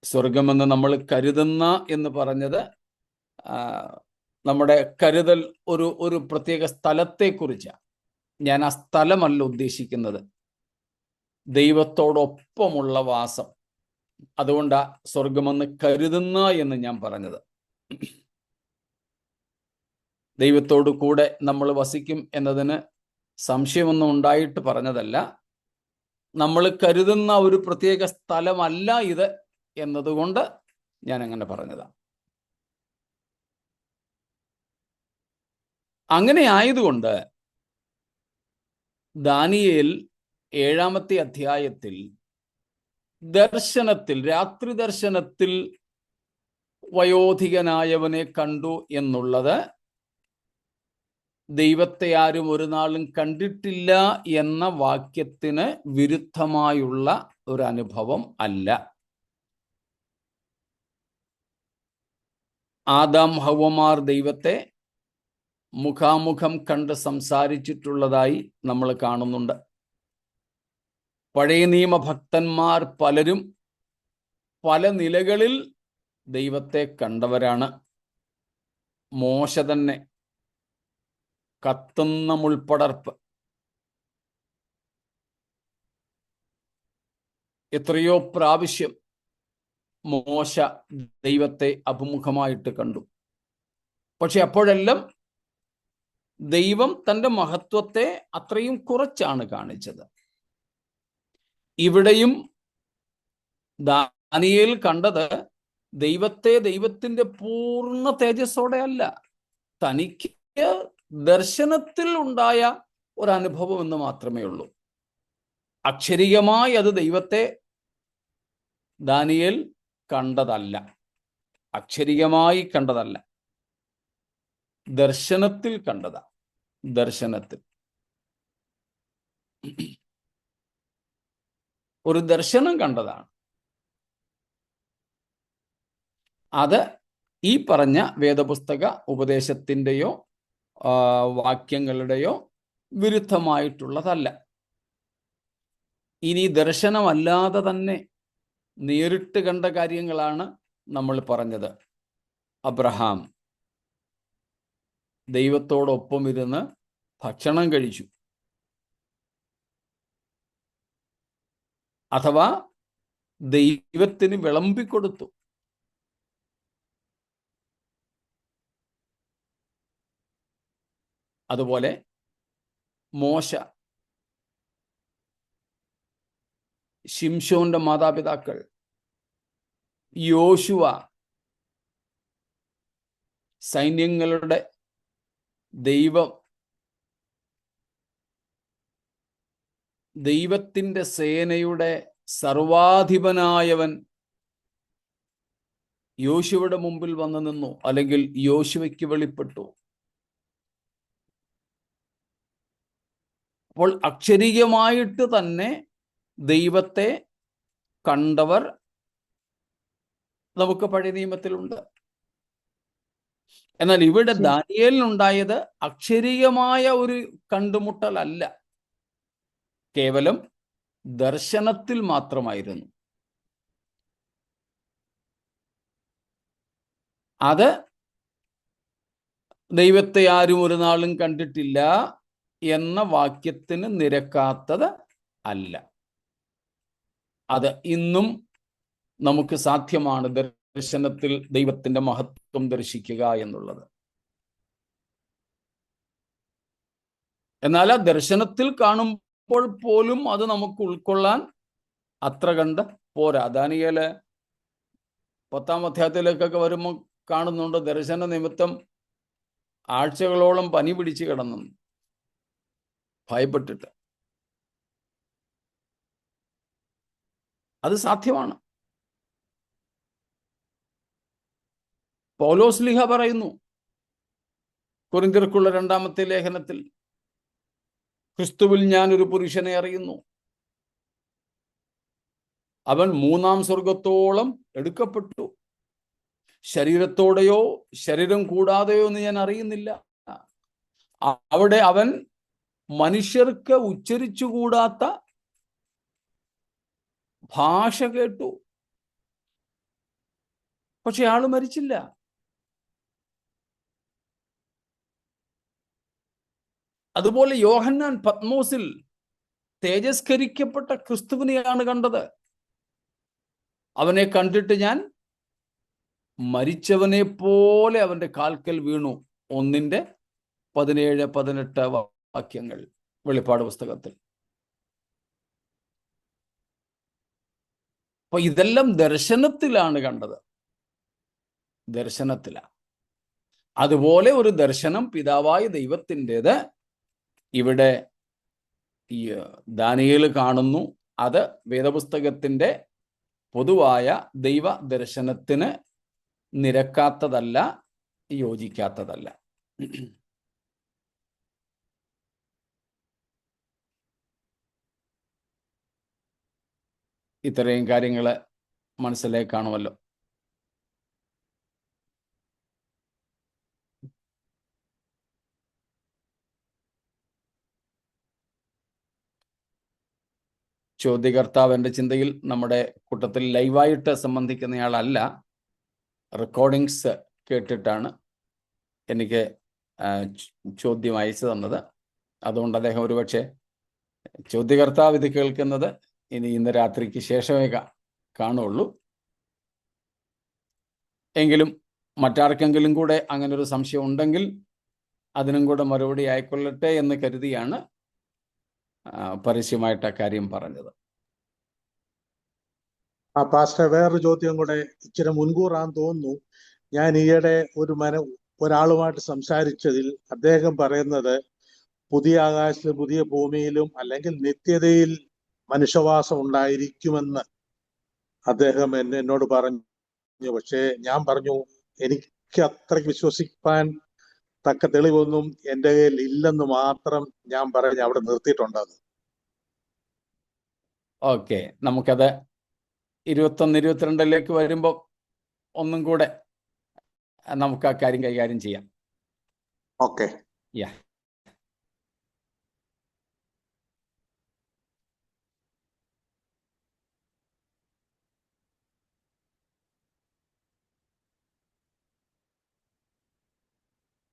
സ്വർഗമെന്ന് നമ്മൾ കരുതുന്ന എന്ന് പറഞ്ഞത് നമ്മുടെ കരുതൽ ഒരു പ്രത്യേക സ്ഥലത്തെക്കുറിച്ചാണ്. ഞാൻ ആ സ്ഥലമല്ല ഉദ്ദേശിക്കുന്നത്, ദൈവത്തോടൊപ്പമുള്ള വാസം. അതുകൊണ്ടാണ് സ്വർഗമെന്ന് കരുതുന്ന എന്ന് ഞാൻ പറഞ്ഞത്. ദൈവത്തോടു കൂടെ നമ്മൾ വസിക്കും എന്നതിന് സംശയമൊന്നും ഉണ്ടായിട്ട് പറഞ്ഞതല്ല. നമ്മൾ കരുതുന്ന ഒരു പ്രത്യേക സ്ഥലമല്ല ഇത് എന്നതുകൊണ്ട് ഞാൻ അങ്ങനെ പറഞ്ഞതാണ്. അങ്ങനെ ആയതുകൊണ്ട് ദാനിയേൽ 7-ാമത്തെ അധ്യായത്തിൽ ദർശനത്തിൽ, രാത്രി ദർശനത്തിൽ വയോധികനായവനെ കണ്ടു എന്നുള്ളത് ദൈവത്തെ ആരും ഒരു നാളും കണ്ടിട്ടില്ല എന്ന വാക്യത്തിന് വിരുദ്ധമായുള്ള ഒരു അനുഭവം അല്ല. ആദാം ഹവ്വമാർ ദൈവത്തെ മുഖാമുഖം കണ്ട് സംസാരിച്ചിട്ടുള്ളതായി നമ്മൾ കാണുന്നുണ്ട്. പഴയ നിയമ ഭക്തന്മാർ പലരും പല നിലകളിൽ ദൈവത്തെ കണ്ടവരാണ്. മോശ തന്നെ കത്തുന്ന മുൾപ്പടർപ്പ്, എത്രയോ പ്രാവശ്യം മോശ ദൈവത്തെ അഭിമുഖമായിട്ട് കണ്ടു. പക്ഷെ അപ്പോഴെല്ലാം ദൈവം തൻ്റെ മഹത്വത്തെ അത്രയും കുറച്ചാണ് കാണിച്ചത്. ഇവിടെയും ദാനിയേൽ കണ്ടത് ദൈവത്തെ ദൈവത്തിൻ്റെ പൂർണ്ണ തേജസ്സോടെ അല്ല, തനിക്ക് ദർശനത്തിൽ ഉണ്ടായ ഒരനുഭവം എന്ന് മാത്രമേ ഉള്ളൂ. അക്ഷരികമായി അത് ദൈവത്തെ ദാനിയേൽ കണ്ടതല്ല, അക്ഷരികമായി കണ്ടതല്ല, ദർശനത്തിൽ കണ്ടതാ. ദർശനത്തിൽ ഒരു ദർശനം കണ്ടതാണ്. അത് ഈ പറഞ്ഞ വേദപുസ്തക ഉപദേശത്തിൻ്റെയോ വാക്യങ്ങളുടെയോ വിരുദ്ധമായിട്ടുള്ളതല്ല. ഇനി ദർശനമല്ലാതെ തന്നെ നേരിട്ട് കണ്ട കാര്യങ്ങളാണ് നമ്മൾ പറഞ്ഞത്. അബ്രഹാം ദൈവത്തോടൊപ്പം ഇരുന്ന് ഭക്ഷണം കഴിച്ചു, അഥവാ ദൈവത്തിന് വിളമ്പിക്കൊടുത്തു. അതുപോലെ മോശ, ശിംശോന്റെ മാതാപിതാക്കൾ, യോശുവ, സൈന്യങ്ങളുടെ ദൈവത്തിൻ്റെ സേനയുടെ സർവാധിപനായവൻ യോശുവയുടെ മുമ്പിൽ വന്നു നിന്നു, അല്ലെങ്കിൽ യോശുവയ്ക്ക് വെളിപ്പെട്ടു. അപ്പോൾ അക്ഷരികമായിട്ട് തന്നെ ദൈവത്തെ കണ്ടവർ നമുക്ക് പഴയ നിയമത്തിലുണ്ട്. എന്നാൽ ഇവിടെ ദാനിയേലിനുണ്ടായത് അക്ഷരികമായ ഒരു കണ്ടുമുട്ടലല്ല, കേവലം ദർശനത്തിൽ മാത്രമായിരുന്നു. അത് ദൈവത്തെ ആരും ഒരു നാളും കണ്ടിട്ടില്ല എന്ന വാക്യത്തിന് നിരക്കാത്തത് അല്ല. അത് ഇന്നും നമുക്ക് സാധ്യമാണ്, ദർശനത്തിൽ ദൈവത്തിൻ്റെ മഹത്വം ദർശിക്കുക എന്നുള്ളത്. എന്നാൽ ആ ദർശനത്തിൽ കാണുമ്പോൾ പോലും അത് നമുക്ക് ഉൾക്കൊള്ളാൻ അത്ര കണ്ട് പോരാ. ദാനിയേല് 10-ാം അധ്യായത്തിലേക്കൊക്കെ വരുമ്പോൾ കാണുന്നുണ്ട്, ദർശന നിമിത്തം ആഴ്ചകളോളം പനി പിടിച്ച് കിടന്നു, ഭയപ്പെട്ടിട്ട്. അത് സാധ്യമാണ്. പൗലോസ്ലീഹ പറയുന്നു കൊരിന്ത്യർക്കുള്ള 2-ാമത്തെ ലേഖനത്തിൽ, ക്രിസ്തുവിൽ ഞാൻ ഒരു പുരുഷനെ അറിയുന്നു, അവൻ 3-ാം സ്വർഗത്തോളം എടുക്കപ്പെട്ടു, ശരീരത്തോടെയോ ശരീരം കൂടാതെയോ എന്ന് ഞാൻ അറിയുന്നില്ല. അവിടെ അവൻ മനുഷ്യർക്ക് ഉച്ചരിച്ചുകൂടാത്ത ഭാഷ കേട്ടു, പക്ഷെ ആള് മരിച്ചില്ല. അതുപോലെ യോഹന്നാൻ പത്മോസിൽ തേജസ്കരിക്കപ്പെട്ട ക്രിസ്തുവിനെയാണ് കണ്ടത്. അവനെ കണ്ടിട്ട് ഞാൻ മരിച്ചവനെ പോലെ അവന്റെ കാൽക്കൽ വീണു. 1:17-18 വാക്യങ്ങൾ വെളിപ്പാട് പുസ്തകത്തിൽ. അപ്പൊ ഇതെല്ലാം ദർശനത്തിലാണ് കണ്ടത്, ദർശനത്തിലാണ്. അതുപോലെ ഒരു ദർശനം പിതാവായ ദൈവത്തിൻ്റെത് ഇവിടെ ഈ ദാനിയേൽ കാണുന്നു. അത് വേദപുസ്തകത്തിൻ്റെ പൊതുവായ ദൈവ ദർശനത്തിന് നിരക്കാത്തതല്ല, യോജിക്കാത്തതല്ല. ഇത്രയും കാര്യങ്ങൾ മനസ്സിലേക്ക് കാണുമല്ലോ. ചോദ്യകർത്താവ് എൻ്റെ ചിന്തയിൽ നമ്മുടെ കൂട്ടത്തിൽ ലൈവായിട്ട് സംബന്ധിക്കുന്നയാളല്ല, റെക്കോർഡിങ്സ് കേട്ടിട്ടാണ് എനിക്ക് ചോദ്യം അയച്ചു തന്നത്. അതുകൊണ്ട് അദ്ദേഹം ഒരുപക്ഷെ ചോദ്യകർത്താവ് ഇത് കേൾക്കുന്നത് ഇന്ന് രാത്രിക്ക് ശേഷമേ കാണുള്ളൂ. എങ്കിലും മറ്റാർക്കെങ്കിലും കൂടെ അങ്ങനെ ഒരു സംശയം ഉണ്ടെങ്കിൽ അതിനും കൂടെ മറുപടി ആയിക്കൊള്ളട്ടെ എന്ന് കരുതിയാണ് പരസ്യമായിട്ട് ആ കാര്യം പറഞ്ഞത്. പാസ്റ്റർ, വേറൊരു ചോദ്യം കൂടെ ഇച്ചിരി മുൻകൂറാന്ന് തോന്നുന്നു. ഞാൻ ഈയിടെ ഒരാളുമായിട്ട് സംസാരിച്ചതിൽ അദ്ദേഹം പറയുന്നത് പുതിയ ആകാശത്തിലും പുതിയ ഭൂമിയിലും അല്ലെങ്കിൽ നിത്യതയിൽ മനുഷ്യവാസം ഉണ്ടായിരിക്കുമെന്ന് അദ്ദേഹം എന്നോട് പറഞ്ഞു. പക്ഷേ ഞാൻ പറഞ്ഞു, എനിക്ക് അത്രയ്ക്ക് വിശ്വസിക്കാൻ തക്ക തെളിവൊന്നും എൻ്റെ കയ്യിൽ ഇല്ലെന്ന് മാത്രം ഞാൻ പറഞ്ഞ് അവിടെ നിർത്തിയിട്ടുണ്ടത്. ഓക്കെ, നമുക്കത് 21-22 വരുമ്പോൾ ഒന്നും കൂടെ നമുക്ക് ആ കാര്യം കൈകാര്യം ചെയ്യാം. ഓക്കെ. യാ,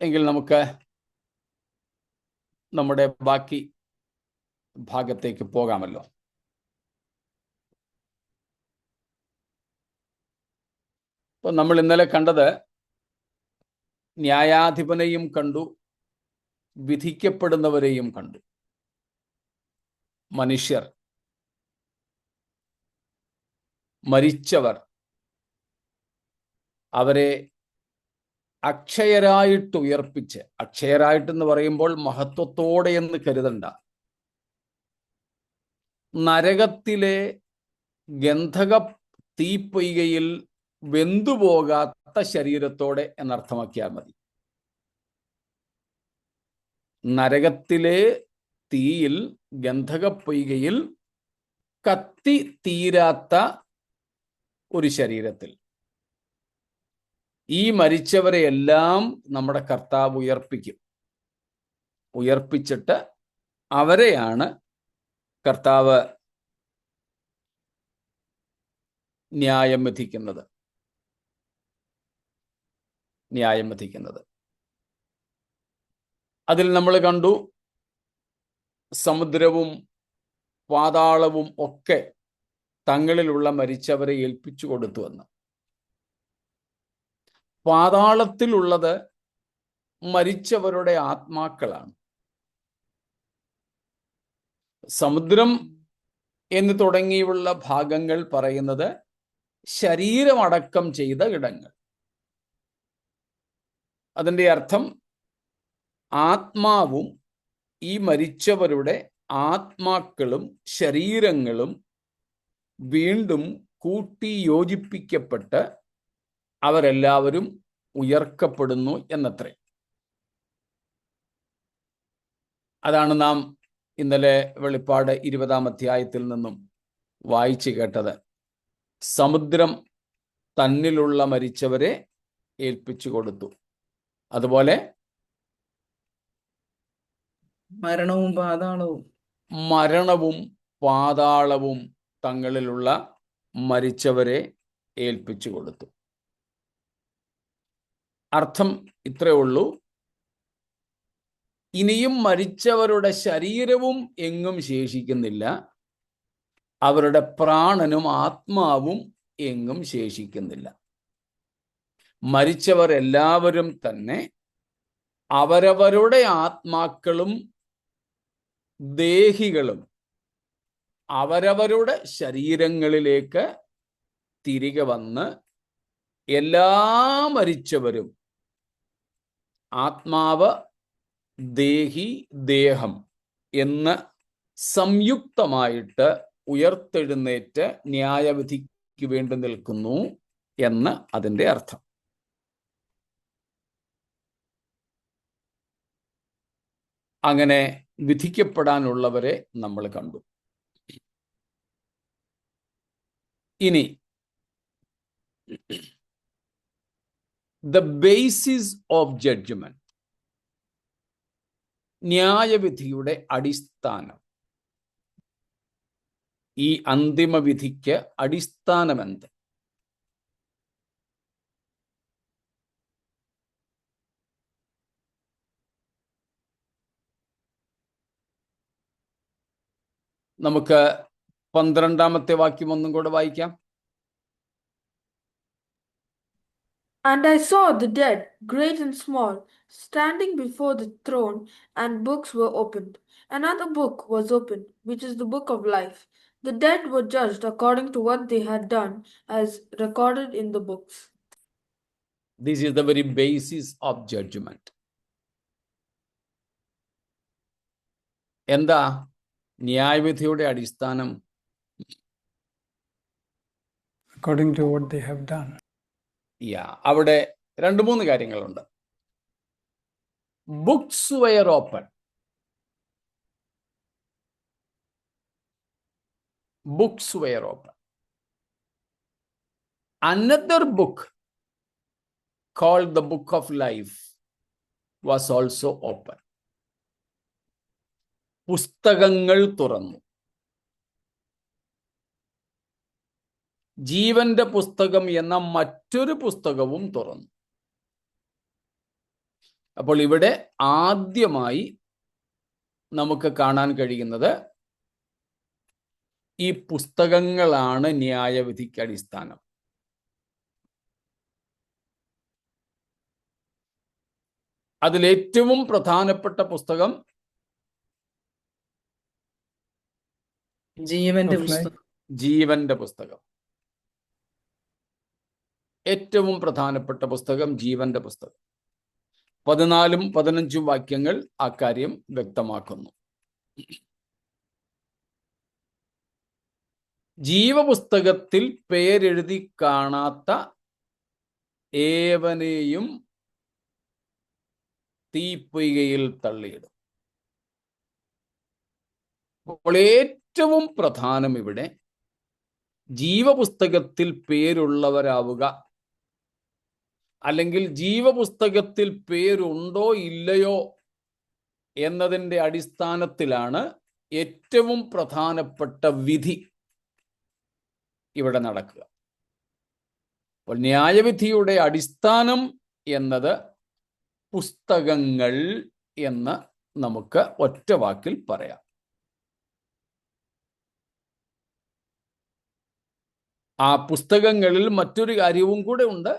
എങ്കിൽ നമുക്ക് നമ്മുടെ ബാക്കി ഭാഗത്തേക്ക് പോകാമല്ലോ. ഇപ്പൊ നമ്മൾ ഇന്നലെ കണ്ടത് ന്യായാധിപനെയും കണ്ടു, വിധിക്കപ്പെടുന്നവരെയും കണ്ടു. മനുഷ്യർ, മരിച്ചവർ, അവരെ അക്ഷയരായിട്ട് ഉയർപ്പിച്ച്, അക്ഷയരായിട്ടെന്ന് പറയുമ്പോൾ മഹത്വത്തോടെ എന്ന് കരുതണ്ട, നരകത്തിലെ ഗന്ധക തീപ്പൊയ്കയിൽ വെന്തുപോകാത്ത ശരീരത്തോടെ എന്നർത്ഥമാക്കിയാൽ മതി. നരകത്തിലെ തീയിൽ, ഗന്ധകപ്പൊയ്കയിൽ കത്തി തീരാത്ത ഒരു ശരീരത്തിൽ ഈ മരിച്ചവരെയെല്ലാം നമ്മുടെ കർത്താവ് ഉയർപ്പിക്കും. ഉയർപ്പിച്ചിട്ട് അവരെയാണ് കർത്താവ് ന്യായം വിധിക്കുന്നത്. അതിൽ നമ്മൾ കണ്ടു, സമുദ്രവും പാതാളവും ഒക്കെ തങ്ങളിലുള്ള മരിച്ചവരെ ഏൽപ്പിച്ചു കൊടുത്തുവെന്ന്. പാതാളത്തിലുള്ളത് മരിച്ചവരുടെ ആത്മാക്കളാണ്. സമുദ്രം എന്ന് തുടങ്ങിയുള്ള ഭാഗങ്ങൾ പറയുന്നത് ശരീരമടക്കം ചെയ്ത ഇടങ്ങൾ. അതിൻ്റെ അർത്ഥം ആത്മാവും ഈ മരിച്ചവരുടെ ആത്മാക്കളും ശരീരങ്ങളും വീണ്ടും കൂട്ടി യോജിപ്പിക്കപ്പെട്ട് അവരെല്ലാവരും ഉയർക്കപ്പെടുന്നു എന്നത്രേ. അതാണ് നാം ഇന്നലെ വെളിപ്പാട് 20-ാം അധ്യായത്തിൽ നിന്നും വായിച്ചു കേട്ടത്. സമുദ്രം തന്നിലുള്ള മരിച്ചവരെ ഏൽപ്പിച്ചു കൊടുത്തു. അതുപോലെ മരണവും പാതാളവും തങ്ങളിലുള്ള മരിച്ചവരെ ഏൽപ്പിച്ചു കൊടുത്തു. അർത്ഥം ഇത്രയേ ഉള്ളൂ, ഇനിയും മരിച്ചവരുടെ ശരീരവും എങ്ങും ശേഷിക്കുന്നില്ല, അവരുടെ പ്രാണനും ആത്മാവും എങ്ങും ശേഷിക്കുന്നില്ല. മരിച്ചവരെല്ലാവരും തന്നെ അവരവരുടെ ആത്മാക്കളും ദേഹികളും അവരവരുടെ ശരീരങ്ങളിലേക്ക് തിരികെ വന്ന് എല്ലാ മരിച്ചവരും ആത്മാവ്, ദേഹി, ദേഹം എന്ന് സംയുക്തമായിട്ട് ഉയർത്തെഴുന്നേറ്റ് ന്യായവിധിക്ക് വേണ്ടി നിൽക്കുന്നു എന്ന് അതിൻ്റെ അർത്ഥം. അങ്ങനെ വിധിക്കപ്പെടാനുള്ളവരെ നമ്മൾ കണ്ടു. ഇനി the basis of judgment, ന്യായവിധിയുടെ അടിസ്ഥാനം, ഈ അന്തിമ വിധിക്ക് അടിസ്ഥാനമെന്ത്? നമുക്ക് 12-ാമത്തെ വാക്യം ഒന്നും കൂടെ വായിക്കാം. And I saw the dead, great and small, standing before the throne, and books were opened. Another book was opened, which is the book of life. The dead were judged according to what they had done, as recorded in the books. This is the very basis of judgment. എന്താ ന്യായവിധിയുടെ അടിസ്ഥാനം? according to what they have done. അവിടെ 2-3 കാര്യങ്ങളുണ്ട്. Books were open. Books were open. Another book called the Book of Life was also open. പുസ്തകങ്ങൾ തുറന്നു. ജീവന്റെ പുസ്തകം എന്ന മറ്റൊരു പുസ്തകവും തുറന്നു. അപ്പോൾ ഇവിടെ ആദ്യമായി നമുക്ക് കാണാൻ കഴിയുന്നത് ഈ പുസ്തകങ്ങളാണ് ന്യായവിധിക്ക് അടിസ്ഥാനം. അതിലേറ്റവും പ്രധാനപ്പെട്ട പുസ്തകം ജീവന്റെ പുസ്തകം. ഏറ്റവും പ്രധാനപ്പെട്ട പുസ്തകം ജീവന്റെ പുസ്തകം. 14ഉം 15ഉം വാക്യങ്ങൾ ആ കാര്യം വ്യക്തമാക്കുന്നു. ജീവപുസ്തകത്തിൽ പേരെഴുതി കാണാത്ത ഏവനെയും തീപ്പൊയ്കയിൽ തള്ളിയിടും. അപ്പോൾ ഏറ്റവും പ്രധാനം ഇവിടെ ജീവപുസ്തകത്തിൽ പേരുള്ളവരാവുക, അല്ലെങ്കിൽ ജീവപുസ്തകത്തിൽ പേരുണ്ടോ ഇല്ലയോ എന്നതിൻ്റെ അടിസ്ഥാനത്തിലാണ് ഏറ്റവും പ്രധാനപ്പെട്ട വിധി ഇവിടെ നടക്കുക. അപ്പോൾ ന്യായവിധിയുടെ അടിസ്ഥാനം എന്നത് പുസ്തകങ്ങൾ എന്ന് നമുക്ക് ഒറ്റ വാക്കിൽ പറയാം. ആ പുസ്തകങ്ങളിൽ മറ്റൊരു കാര്യവും കൂടെ ഉണ്ട്.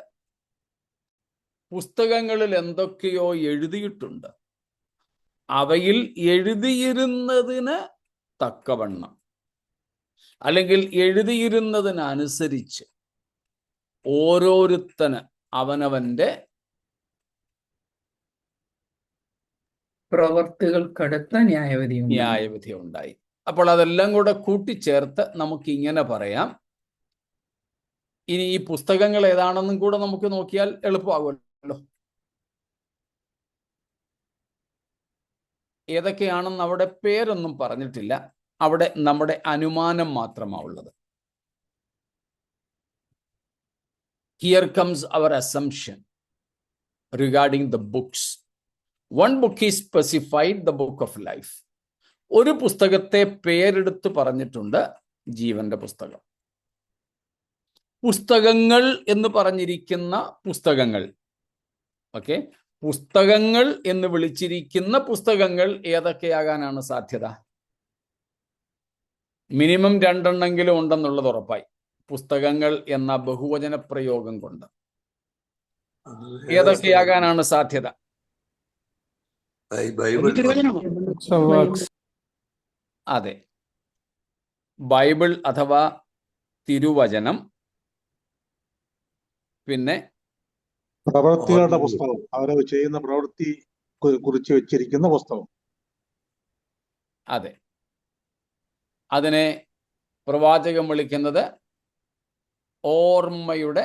പുസ്തകങ്ങളിൽ എന്തൊക്കെയോ എഴുതിയിട്ടുണ്ട്. അവയിൽ എഴുതിയിരുന്നതിന് തക്കവണ്ണം, അല്ലെങ്കിൽ എഴുതിയിരുന്നതിനനുസരിച്ച് ഓരോരുത്തന് അവനവന്റെ പ്രവർത്തികൾക്കടുത്ത ന്യായവിധി ഉണ്ടായി. അപ്പോൾ അതെല്ലാം കൂടെ കൂട്ടിച്ചേർത്ത് നമുക്ക് ഇങ്ങനെ പറയാം. ഇനി ഈ പുസ്തകങ്ങൾ ഏതാണെന്നും കൂടെ നമുക്ക് നോക്കിയാൽ എളുപ്പമാകുമല്ലോ. ഏതൊക്കെയാണെന്ന് അവിടെ പേരൊന്നും പറഞ്ഞിട്ടില്ല. അവിടെ നമ്മുടെ അനുമാനം മാത്രമാണ് ഉള്ളത്. Here comes our assumption regarding the books. One book is specified, the book of life. ഒരു പുസ്തകത്തെ പേരെടുത്ത് പറഞ്ഞിട്ടുണ്ട്, ജീവന്റെ പുസ്തകം. പുസ്തകങ്ങൾ എന്ന് പറഞ്ഞിരിക്കുന്ന പുസ്തകങ്ങൾ, ഓക്കെ, പുസ്തകങ്ങൾ എന്ന് വിളിച്ചിരിക്കുന്ന പുസ്തകങ്ങൾ ഏതൊക്കെയാകാനാണ് സാധ്യത? മിനിമം 2 എണ്ണെങ്കിലും ഉണ്ടെന്നുള്ളത് ഉറപ്പായി. പുസ്തകങ്ങൾ എന്ന ബഹുവചന പ്രയോഗം കൊണ്ട് ഏതൊക്കെയാകാനാണ് സാധ്യത? അതെ, ബൈബിൾ അഥവാ തിരുവചനം, പിന്നെ പ്രവൃത്തികളുടെ പുസ്തകം, അവർ ചെയ്യുന്ന പ്രവൃത്തി കുറിച്ച് വെച്ചിരിക്കുന്ന പുസ്തകം. അതെ, അതിനെ പ്രവാചകൻ വിളിക്കുന്നത് ഓർമ്മയുടെ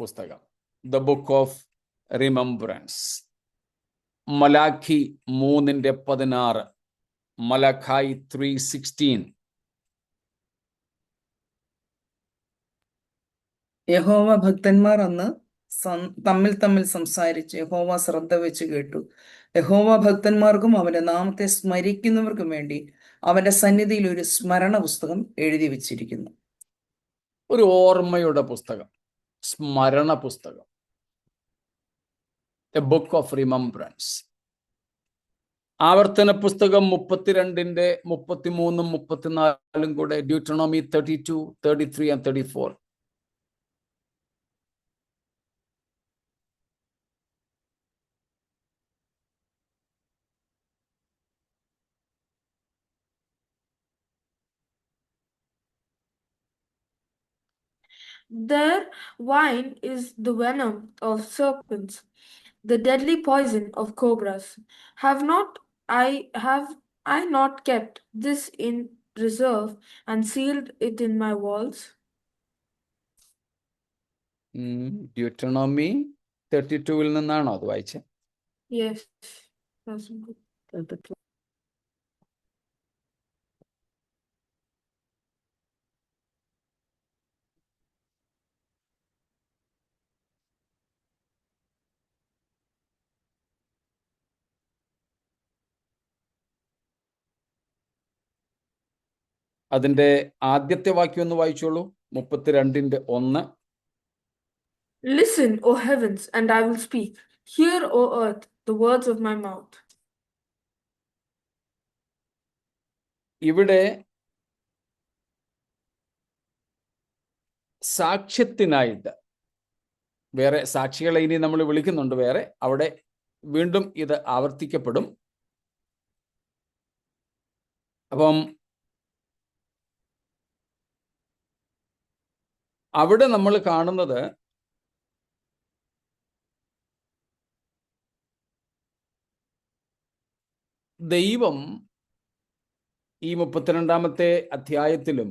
പുസ്തകം, the book of remembrance. Malachi 3:16, മലഖായി 3:16. യഹോവ ഭക്തന്മാർ അന്ന് തമ്മിൽ സംസാരിച്ച് യഹോവ ശ്രദ്ധ വെച്ച് കേട്ടു. യഹോവ ഭക്തന്മാർക്കും അവന്റെ നാമത്തെ സ്മരിക്കുന്നവർക്കും വേണ്ടി അവന്റെ സന്നിധിയിൽ ഒരു സ്മരണ പുസ്തകം എഴുതി വെച്ചിരിക്കുന്നു. ഒരു ഓർമ്മയുടെ പുസ്തകം, സ്മരണ പുസ്തകം, എ ബുക്ക് ഓഫ് റിമംബ്രൻസ്. ആവർത്തന പുസ്തകം 32-ന്റെ 33-ഉം 34-ഉം കൂടെ, Deuteronomy 32, 33 and 34. Their wine is the venom of serpents, the deadly poison of cobras. Have I not kept this in reserve and sealed it in my walls? ഡ്യൂട്ടണോമി 32 നിന്നാണോ അത് വായിച്ചത്? Yes, that's good. അതിന്റെ ആദ്യത്തെ വാക്യം ഒന്ന് വായിച്ചോളൂ. 32:1. Listen, O heavens, and I will speak. Hear, O earth, the words of my mouth. ഇവിടെ സാക്ഷ്യത്തിനായിട്ട് വേറെ സാക്ഷികളെ ഇനി നമ്മൾ വിളിക്കുന്നുണ്ട് വേറെ, അവിടെ വീണ്ടും ഇത് ആവർത്തിക്കപ്പെടും. അപ്പം അവിടെ നമ്മൾ കാണുന്നത് ദൈവം ഈ 32-ാമത്തെ അധ്യായത്തിലും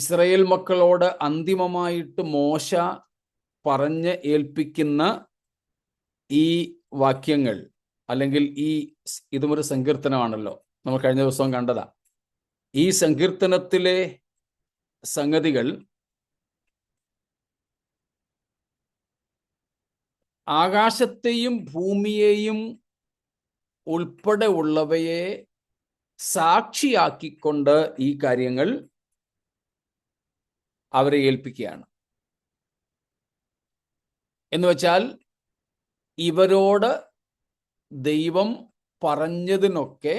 ഇസ്രായേൽ മക്കളോട് അന്തിമമായിട്ട് മോശ പറഞ്ഞ് ഏൽപ്പിക്കുന്ന ഈ വാക്യങ്ങൾ, അല്ലെങ്കിൽ ഇതും ഒരു സങ്കീർത്തനമാണല്ലോ, നമ്മൾ കഴിഞ്ഞ ദിവസം കണ്ടതാ. ഈ സങ്കീർത്തനത്തിലെ സംഗതികൾ ആകാശത്തെയും ഭൂമിയെയും ഉൾപ്പെടെ ഉള്ളവയെ സാക്ഷിയാക്കിക്കൊണ്ട് ഈ കാര്യങ്ങൾ അവരെ ഏൽപ്പിക്കുകയാണ്. എന്ന് വെച്ചാൽ ഇവരോട് ദൈവം പറഞ്ഞതിനൊക്കെ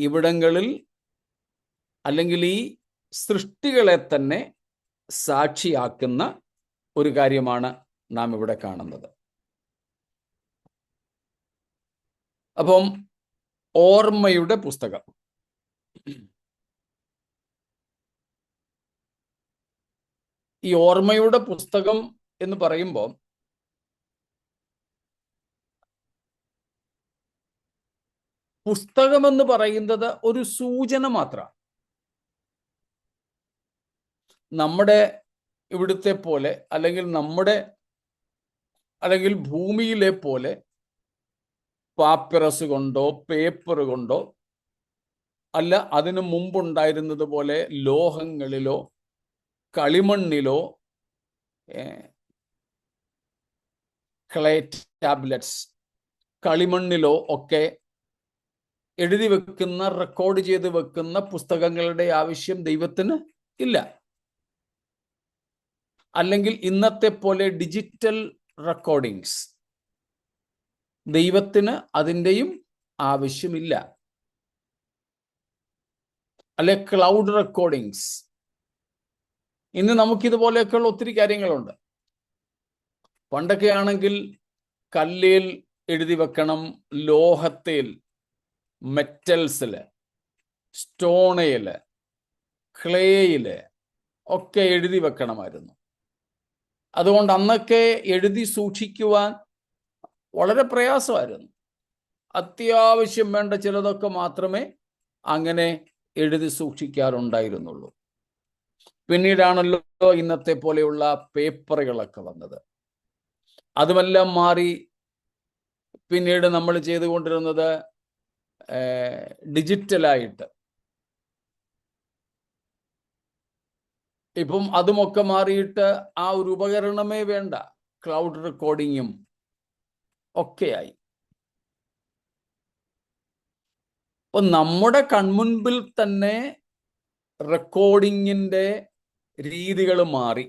ഇവിടങ്ങളിൽ, അല്ലെങ്കിൽ ഈ സൃഷ്ടികളെ തന്നെ സാക്ഷിയാക്കുന്ന ഒരു കാര്യമാണ് നാം ഇവിടെ കാണുന്നത്. അപ്പം ഓർമ്മയുടെ പുസ്തകം, ഈ ഓർമ്മയുടെ പുസ്തകം എന്ന് പറയുമ്പോൾ പുസ്തകമെന്ന് പറയുന്നത് ഒരു സൂചന മാത്രമാണ്. നമ്മുടെ ഇവിടുത്തെ പോലെ, അല്ലെങ്കിൽ ഭൂമിയിലെ പോലെ പാപ്പിറസ് കൊണ്ടോ പേപ്പർ കൊണ്ടോ അല്ല, അതിനു മുമ്പുണ്ടായിരുന്നത് പോലെ ലോഹങ്ങളിലോ കളിമണ്ണിലോ ക്ലേ ടാബ്ലറ്റ്സ്, കളിമണ്ണിലോ ഒക്കെ എഴുതി വെക്കുന്ന, റെക്കോർഡ് ചെയ്ത് വെക്കുന്ന പുസ്തകങ്ങളുടെ ആവശ്യം ദൈവത്തിന് ഇല്ല. അല്ലെങ്കിൽ ഇന്നത്തെ പോലെ ഡിജിറ്റൽ റെക്കോർഡിങ്സ്, ദൈവത്തിന് അതിൻ്റെയും ആവശ്യമില്ല. അല്ലെ ക്ലൗഡ് റെക്കോർഡിങ്സ്. ഇന്ന് നമുക്കിതുപോലെയൊക്കെയുള്ള ഒത്തിരി കാര്യങ്ങളുണ്ട്. പണ്ടൊക്കെ ആണെങ്കിൽ കല്ലിൽ എഴുതി വെക്കണം, ലോഹത്തിൽ, മെറ്റൽസില്, സ്റ്റോണയില്, ക്ലേയില് ഒക്കെ എഴുതി വെക്കണമായിരുന്നു. അതുകൊണ്ട് അന്നൊക്കെ എഴുതി സൂക്ഷിക്കുവാൻ വളരെ പ്രയാസമായിരുന്നു. അത്യാവശ്യം വേണ്ട ചിലതൊക്കെ മാത്രമേ അങ്ങനെ എഴുതി സൂക്ഷിക്കാറുണ്ടായിരുന്നുള്ളൂ. പിന്നീടാണല്ലോ ഇന്നത്തെ പോലെയുള്ള പേപ്പറുകളൊക്കെ വന്നത്. അതുമെല്ലാം മാറി പിന്നീട് നമ്മൾ ചെയ്തുകൊണ്ടിരുന്നത് ഡിജിറ്റലായിട്ട്. ഇപ്പം അതുമൊക്കെ മാറിയിട്ട് ആ ഒരു ഉപകരണമേ വേണ്ട, ക്ലൗഡ് റെക്കോർഡിങ്ങും ഒക്കെയായി. അപ്പൊ നമ്മുടെ കൺമുൻപിൽ തന്നെ റെക്കോർഡിങ്ങിന്റെ രീതികൾ മാറി.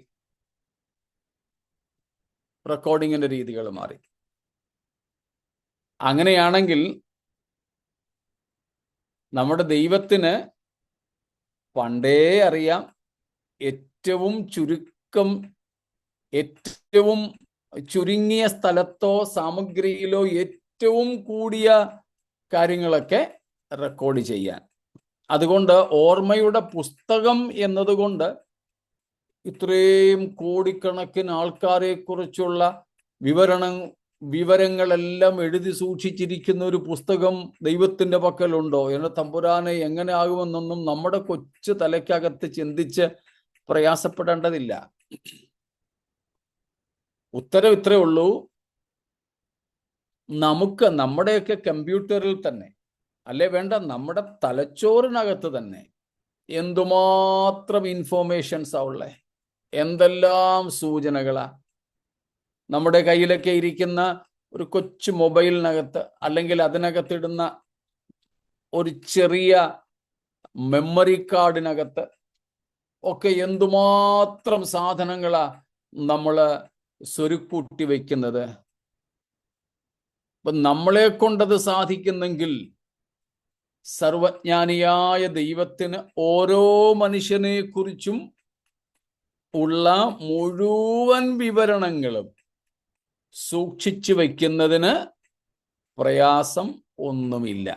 അങ്ങനെയാണെങ്കിൽ നമ്മുടെ ദൈവത്തിന് പണ്ടേ അറിയാം ഏറ്റവും ചുരുങ്ങിയ സ്ഥലത്തോ സാമഗ്രിയിലോ ഏറ്റവും കൂടിയ കാര്യങ്ങളൊക്കെ റെക്കോർഡ് ചെയ്യാൻ. അതുകൊണ്ട് ഓർമ്മയുടെ പുസ്തകം എന്നതുകൊണ്ട് ഇത്രയും കോടിക്കണക്കിന് ആൾക്കാരെ കുറിച്ചുള്ള വിവരങ്ങളെല്ലാം എഴുതി സൂക്ഷിച്ചിരിക്കുന്ന ഒരു പുസ്തകം ദൈവത്തിന്റെ പക്കലുണ്ടോ? എന്നെ തമ്പുരാനെ എങ്ങനെ ആകുമെന്നൊന്നും നമ്മുടെ കൊച്ചു തലയ്ക്കകത്ത് ചിന്തിച്ച് പ്രയാസപ്പെടേണ്ടതില്ല. ഉത്തരം ഇത്രേ ഉള്ളൂ. നമുക്ക് നമ്മുടെയൊക്കെ കമ്പ്യൂട്ടറിൽ തന്നെ, അല്ലെ വേണ്ട, നമ്മുടെ തലച്ചോറിനകത്ത് തന്നെ എന്തുമാത്രം ഇൻഫോർമേഷൻസാ ഉള്ളേ, എന്തെല്ലാം സൂചനകളാ. നമ്മുടെ കയ്യിലൊക്കെ ഇരിക്കുന്ന ഒരു കൊച്ചു മൊബൈലിനകത്ത് അല്ലെങ്കിൽ അതിനകത്തിടുന്ന ഒരു ചെറിയ മെമ്മറി കാർഡിനകത്ത് ഒക്കെ എന്തുമാത്രം സാധനങ്ങളാ നമ്മൾ സ്വരുക്കൂട്ടി വയ്ക്കുന്നത്. അപ്പൊ നമ്മളെ കൊണ്ടത് സാധിക്കുന്നെങ്കിൽ സർവജ്ഞാനിയായ ദൈവത്തിന് ഓരോ മനുഷ്യനെ കുറിച്ചും ഉള്ള മുഴുവൻ വിവരണങ്ങളും സൂക്ഷിച്ചു വയ്ക്കുന്നതിന് പ്രയാസം ഒന്നുമില്ല.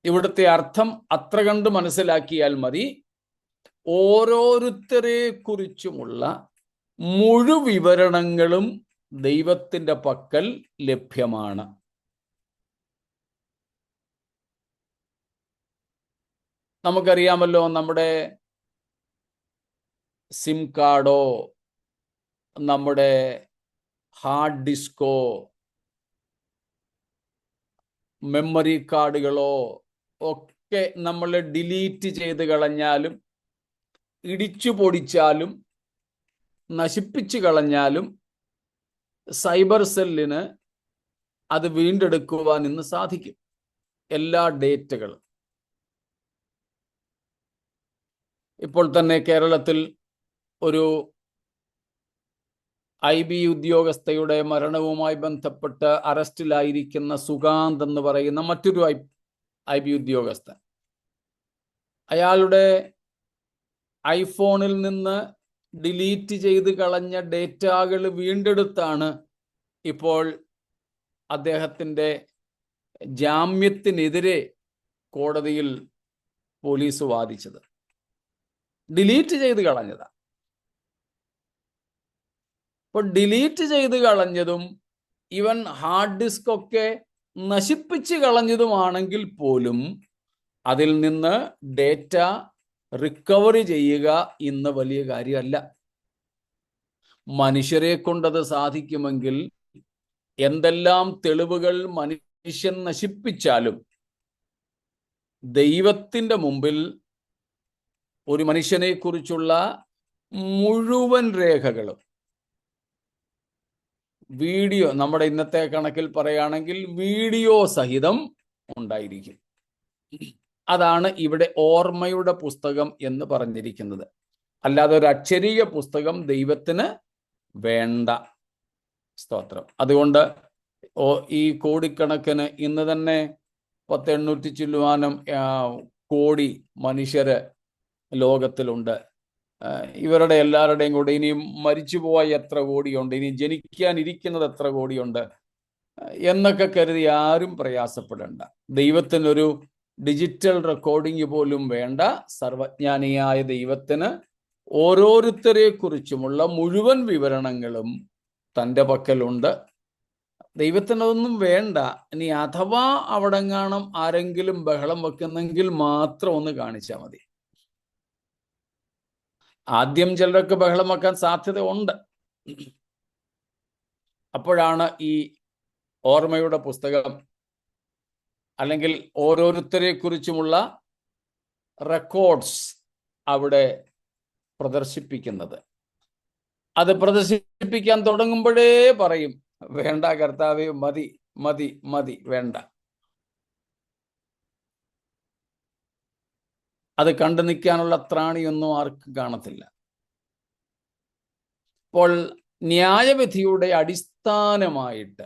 ഇവിടുത്തെ അർത്ഥം അത്ര കണ്ട് മനസ്സിലാക്കിയാൽ മതി. ഓരോരുത്തരെ കുറിച്ചുമുള്ള മുഴുവിവരണങ്ങളും ദൈവത്തിന്റെ പക്കൽ ലഭ്യമാണ്. നമുക്കറിയാമല്ലോ, നമ്മുടെ സിം കാർഡോ നമ്മുടെ ഹാർഡ് ഡിസ്കോ മെമ്മറി കാർഡുകളോ ഒക്കെ നമ്മൾ ഡിലീറ്റ് ചെയ്ത് കളഞ്ഞാലും ഇടിച്ചു പൊടിച്ചാലും നശിപ്പിച്ചു കളഞ്ഞാലും സൈബർ സെല്ലിന് അത് വീണ്ടെടുക്കുവാൻ ഇന്ന് സാധിക്കും. എല്ലാ ഡേറ്റകളും ഇപ്പോൾ തന്നെ കേരളത്തിൽ ഒരു IB ഉദ്യോഗസ്ഥയുടെ മരണവുമായി ബന്ധപ്പെട്ട് അറസ്റ്റിലായിരിക്കുന്ന സുകാന്ത് എന്ന് പറയുന്ന മറ്റൊരു IB ഉദ്യോഗസ്ഥൻ, അയാളുടെ ഐഫോണിൽ നിന്ന് ഡിലീറ്റ് ചെയ്ത് കളഞ്ഞ ഡേറ്റകൾ വീണ്ടെടുത്താണ് ഇപ്പോൾ അദ്ദേഹത്തിൻ്റെ ജാമ്യത്തിനെതിരെ കോടതിയിൽ പോലീസ് വാദിച്ചത്. ഡിലീറ്റ് ചെയ്ത് കളഞ്ഞതാ. അപ്പോൾ ഡിലീറ്റ് ചെയ്ത് കളഞ്ഞതും ഇവൻ ഹാർഡ് ഡിസ്ക് ഒക്കെ നശിപ്പിച്ച് കളഞ്ഞതുമാണെങ്കിൽ പോലും അതിൽ നിന്ന് ഡേറ്റ റിക്കവറി ചെയ്യുക ഇന്ന് വലിയ കാര്യമല്ല. മനുഷ്യരെ കൊണ്ടത് സാധിക്കുമെങ്കിൽ എന്തെല്ലാം തെളിവുകൾ മനുഷ്യൻ നശിപ്പിച്ചാലും ദൈവത്തിൻ്റെ മുമ്പിൽ ഒരു മനുഷ്യനെ കുറിച്ചുള്ള മുഴുവൻ രേഖകളും വീഡിയോ, നമ്മുടെ ഇന്നത്തെ കണക്കിൽ പറയുകയാണെങ്കിൽ വീഡിയോ സഹിതം ഉണ്ടായിരിക്കും. അതാണ് ഇവിടെ ഓർമ്മയുടെ പുസ്തകം എന്ന് പറഞ്ഞിരിക്കുന്നത്. അല്ലാതെ ഒരു അക്ഷരീയ പുസ്തകം ദൈവത്തിന് വേണ്ട. സ്തോത്രം. അതുകൊണ്ട് ഈ കോടിക്കണക്കിന് ഇന്ന് തന്നെ 800 ചില്ലുവാനും കോടി മനുഷ്യര് ലോകത്തിലുണ്ട്. ഇവരുടെ എല്ലാവരുടെയും കൂടെ ഇനിയും മരിച്ചുപോയ എത്ര കോടിയുണ്ട്, ഇനി ജനിക്കാനിരിക്കുന്നത് എത്ര കോടിയുണ്ട് എന്നൊക്കെ കരുതി ആരും പ്രയാസപ്പെടേണ്ട. ദൈവത്തിനൊരു ഡിജിറ്റൽ റെക്കോർഡിംഗ് പോലും വേണ്ട. സർവജ്ഞാനിയായ ദൈവത്തിന് ഓരോരുത്തരെ കുറിച്ചുമുള്ള മുഴുവൻ വിവരണങ്ങളും തൻ്റെ പക്കലുണ്ട്. ദൈവത്തിനതൊന്നും വേണ്ട. ഇനി അഥവാ അവിടെങ്ങാണം ആരെങ്കിലും ബഹളം വെക്കുന്നെങ്കിൽ മാത്രം ഒന്ന് കാണിച്ചാൽ മതി. ആദ്യം ചിലരൊക്കെ ബഹളം വെക്കാൻ സാധ്യത ഉണ്ട്. അപ്പോഴാണ് ഈ ഓർമ്മയുടെ പുസ്തകം അല്ലെങ്കിൽ ഓരോരുത്തരെ കുറിച്ചുമുള്ള റെക്കോർഡ്സ് അവിടെ പ്രദർശിപ്പിക്കുന്നത്. അത് പ്രദർശിപ്പിക്കാൻ തുടങ്ങുമ്പോഴേ പറയും, വേണ്ട കർത്താവേ, മതി മതി മതി, വേണ്ട. അത് കണ്ടു നിൽക്കാനുള്ള ത്രാണിയൊന്നും ആർക്കും കാണത്തില്ല. അപ്പോൾ ന്യായവിധിയുടെ അടിസ്ഥാനമായിട്ട്,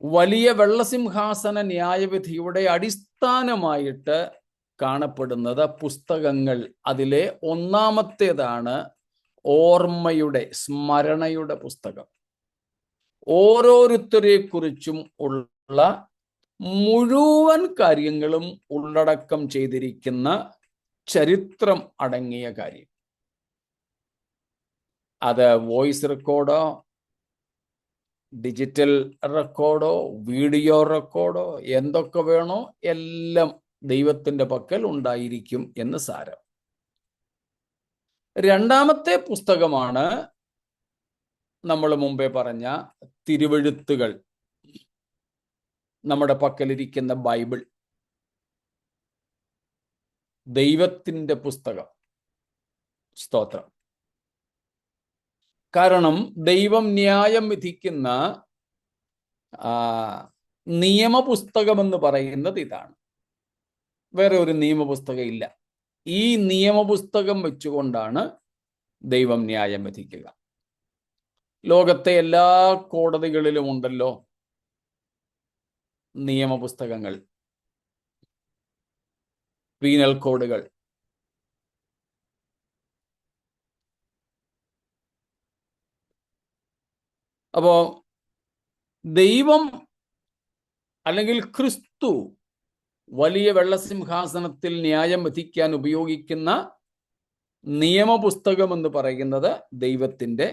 വലിയ വെള്ളസിംഹാസന ന്യായവിധിയുടെ അടിസ്ഥാനമായിട്ട് കാണപ്പെടുന്നത് പുസ്തകങ്ങൾ. അതിലെ ഒന്നാമത്തേതാണ് ഓർമ്മയുടെ, സ്മരണയുടെ പുസ്തകം. ഓരോരുത്തരെ കുറിച്ചും ഉള്ള മുഴുവൻ കാര്യങ്ങളും ഉള്ളടക്കം ചെയ്തിരിക്കുന്ന ചരിത്രം അടങ്ങിയ കാര്യം. അത് വോയിസ് റെക്കോർഡോ, ഡിജിറ്റൽ റെക്കോർഡോ, വീഡിയോ റെക്കോർഡോ, എന്തൊക്കെ വേണോ എല്ലാം ദൈവത്തിൻ്റെ പക്കൽ ഉണ്ടായിരിക്കും എന്ന് സാരം. രണ്ടാമത്തെ പുസ്തകമാണ് നമ്മൾ മുമ്പേ പറഞ്ഞ തിരുവെഴുത്തുകൾ, നമ്മുടെ പക്കലിരിക്കുന്ന ബൈബിൾ, ദൈവത്തിൻ്റെ പുസ്തകം. സ്തോത്രം. കാരണം ദൈവം ന്യായം വിധിക്കുന്ന നിയമപുസ്തകമെന്ന് പറയുന്നത് ഇതാണ്. വേറെ ഒരു നിയമപുസ്തകം ഇല്ല. ഈ നിയമപുസ്തകം വെച്ചുകൊണ്ടാണ് ദൈവം ന്യായം വിധിക്കുക. ലോകത്തെ എല്ലാ കോടതികളിലും ഉണ്ടല്ലോ നിയമപുസ്തകങ്ങൾ, പീനൽ കോഡുകൾ. അപ്പോ ദൈവം അല്ലെങ്കിൽ ക്രിസ്തു വലിയ വെള്ളസിംഹാസനത്തിൽ ന്യായം വിധിക്കാൻ ഉപയോഗിക്കുന്ന നിയമപുസ്തകം എന്ന് പറയുന്നത് ദൈവത്തിൻ്റെ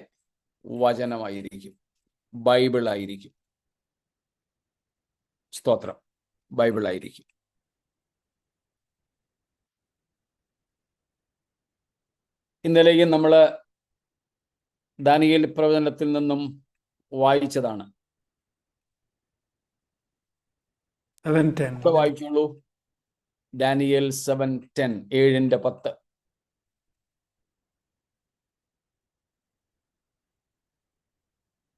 വചനമായിരിക്കും, ബൈബിളായിരിക്കും. സ്തോത്രം. ബൈബിളായിരിക്കും. ഇന്നലെയും നമ്മൾ ദാനിയേൽ പ്രവചനത്തിൽ നിന്നും വായിച്ചതാണ്. 7:10. വായിച്ചോളൂ. ഡാനിയേൽ 7:10, 7:10.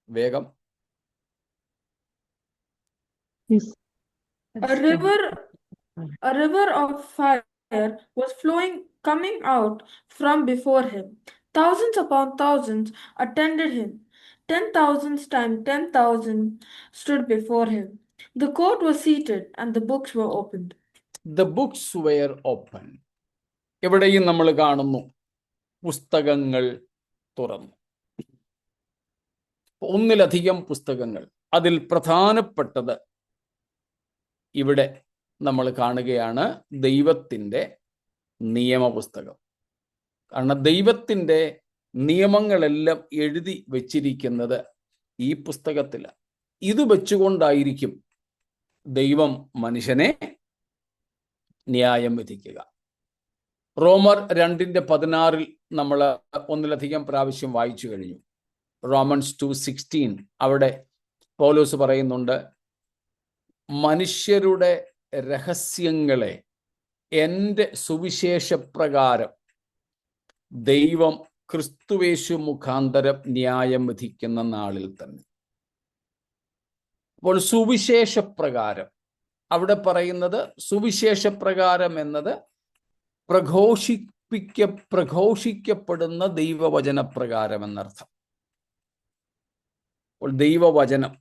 വേഗം. A river of fire was flowing, coming out from before him. Thousands upon thousands attended him. 10,000 times 10,000 stood before him. The court was seated and the books were opened. The books were open. എവിടെയും നമ്മൾ കാണുന്നു പുസ്തകങ്ങൾ തുറന്നു. ഒന്നിലധികം പുസ്തകങ്ങൾ. അതിൽ പ്രധാനപ്പെട്ടത് ഇവിടെ നമ്മൾ കാണുകയാണ് ദൈവത്തിൻ്റെ നിയമപുസ്തകം. കാരണം ദൈവത്തിൻ്റെ നിയമങ്ങളെല്ലാം എഴുതി വച്ചിരിക്കുന്നത് ഈ പുസ്തകത്തിലാണ്. ഇത് വെച്ചുകൊണ്ടായിരിക്കും ദൈവം മനുഷ്യനെ ന്യായം വിധിക്കുക. റോമർ 2:16 നമ്മൾ ഒന്നിലധികം പ്രാവശ്യം വായിച്ചു കഴിഞ്ഞു. റോമൻസ് 2:16 അവിടെ പൗലോസ് പറയുന്നുണ്ട്, മനുഷ്യരുടെ രഹസ്യങ്ങളെ എൻ്റെ സുവിശേഷപ്രകാരം ദൈവം ക്രിസ്തുവേശു മുഖാന്തരം ന്യായം വിധിക്കുന്ന നാളിൽ തന്നെ. അപ്പോൾ സുവിശേഷപ്രകാരം അവിടെ പറയുന്നത്, സുവിശേഷപ്രകാരം എന്നത് പ്രഘോഷിക്കപ്പെടുന്ന ദൈവവചനപ്രകാരം എന്നർത്ഥം. അപ്പോൾ ദൈവവചനം.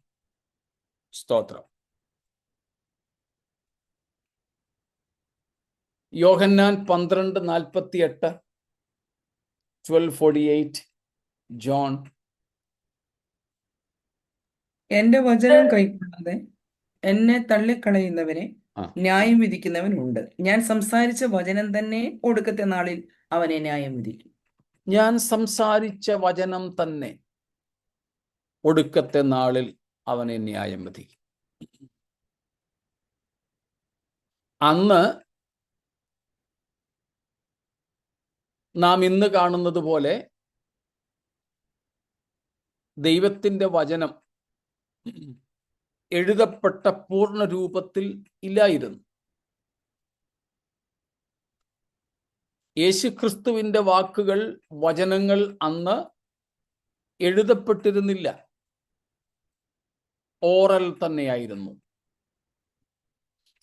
സ്തോത്രം. യോഹന്നാൻ 12:48, 12:48, ജോൺ. എന്റെ വചനം കൈക്കൊള്ളാതെ എന്നെ തള്ളിക്കളയുന്നവനെ ന്യായം വിധിക്കുന്നവനുണ്ട്. ഞാൻ സംസാരിച്ച വചനം തന്നെ ഒടുക്കത്തെ നാളിൽ അവനെ ന്യായം വിധിക്കും. ഞാൻ സംസാരിച്ച വചനം തന്നെ ഒടുക്കത്തെ നാളിൽ അവനെ ന്യായം വിധിക്കും. അന്ന് നാം ഇന്ന് കാണുന്നത് പോലെ ദൈവത്തിൻ്റെ വചനം എഴുതപ്പെട്ട പൂർണ്ണ രൂപത്തിൽ ഇല്ലായിരുന്നു. യേശുക്രിസ്തുവിൻ്റെ വാക്കുകൾ, വചനങ്ങൾ അന്ന് എഴുതപ്പെട്ടിരുന്നില്ല, ഓറൽ തന്നെയായിരുന്നു.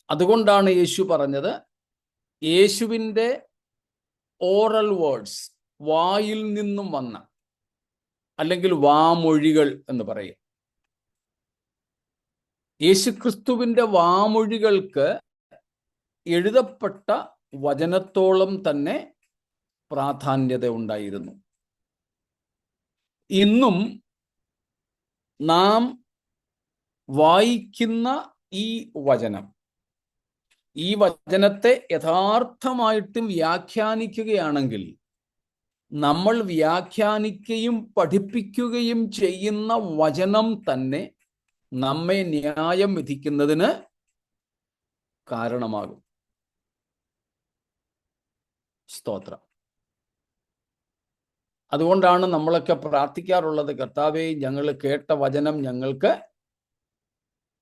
അതുകൊണ്ടാണ് യേശു പറഞ്ഞത്, യേശുവിൻ്റെ ഓറൽ വേർഡ്സ്, വായിൽ നിന്നും വന്ന, അല്ലെങ്കിൽ വാമൊഴികൾ എന്ന് പറയും. യേശുക്രിസ്തുവിൻ്റെ വാമൊഴികൾക്ക് എഴുതപ്പെട്ട വചനത്തോളം തന്നെ പ്രാധാന്യത ഉണ്ടായിരുന്നു. ഇന്നും നാം വായിക്കുന്ന ഈ വചനം, ഈ വചനത്തെ യഥാർത്ഥമായിട്ടും വ്യാഖ്യാനിക്കുകയാണെങ്കിൽ, നമ്മൾ വ്യാഖ്യാനിക്കുകയും പഠിപ്പിക്കുകയും ചെയ്യുന്ന വചനം തന്നെ നമ്മെ ന്യായം വിധിക്കുന്നതിന് കാരണമാകും. സ്തോത്രം. അതുകൊണ്ടാണ് നമ്മളൊക്കെ പ്രാർത്ഥിക്കാറുള്ളത്, കർത്താവേ, ഞങ്ങൾ കേട്ട വചനം ഞങ്ങൾക്ക്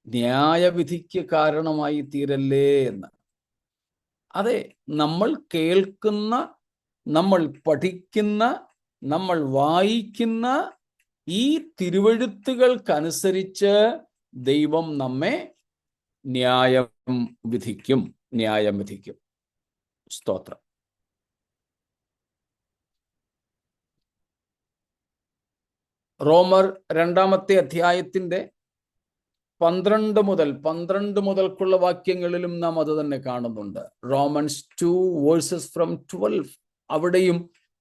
ന്യായവിധിക്ക് കാരണമായി തീരല്ലേ എന്ന്. അതെ, നമ്മൾ കേൾക്കുന്ന, നമ്മൾ പഠിക്കുന്ന, നമ്മൾ വായിക്കുന്ന ഈ തിരുവെഴുത്തുകൾക്കനുസരിച്ച് ദൈവം നമ്മെ ന്യായം വിധിക്കും. സ്തോത്രം. റോമർ 2-ാമത്തെ അധ്യായത്തിന്റെ 12 മുതൽക്കുള്ള വാക്യങ്ങളിലും നാം അത് തന്നെ കാണുന്നുണ്ട്. റോമൻസ് 2:12 അവിടെയും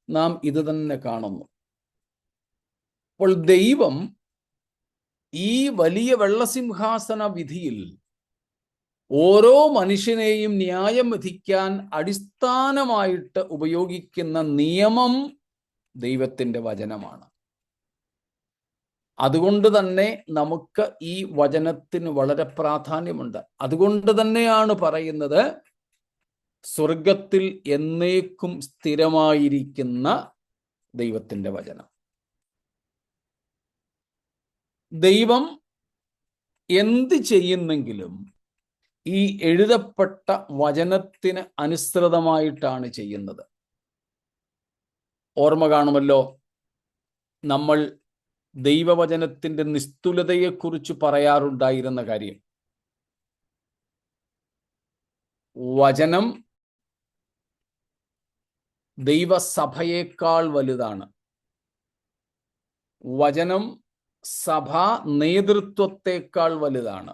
നാം ഇത് തന്നെ കാണുന്നു. അപ്പോൾ ദൈവം ഈ വലിയ വെള്ളസിംഹാസന വിധിയിൽ ഓരോ മനുഷ്യനെയും ന്യായം വിധിക്കാൻ അടിസ്ഥാനമായിട്ട് ഉപയോഗിക്കുന്ന നിയമം ദൈവത്തിൻ്റെ വചനമാണ്. അതുകൊണ്ട് തന്നെ നമുക്ക് ഈ വചനത്തിന് വളരെ പ്രാധാന്യമുണ്ട്. അതുകൊണ്ട് തന്നെയാണ് പറയുന്നത്, സ്വർഗത്തിൽ എന്നേക്കും സ്ഥിരമായിരിക്കുന്ന ദൈവത്തിൻ്റെ വചനം. ദൈവം എന്ത് ചെയ്യുന്നെങ്കിലും ഈ എഴുതപ്പെട്ട വചനത്തിന് അനുസൃതമായിട്ടാണ് ചെയ്യുന്നത്. ഓർമ്മ കാണുമല്ലോ, നമ്മൾ ദൈവവചനത്തിൻ്റെ നിസ്തുലതയെക്കുറിച്ച് പറയാറുണ്ടായിരുന്ന കാര്യം. വചനം ദൈവസഭയേക്കാൾ വലുതാണ്. വചനം സഭാ നേതൃത്വത്തെക്കാൾ വലുതാണ്.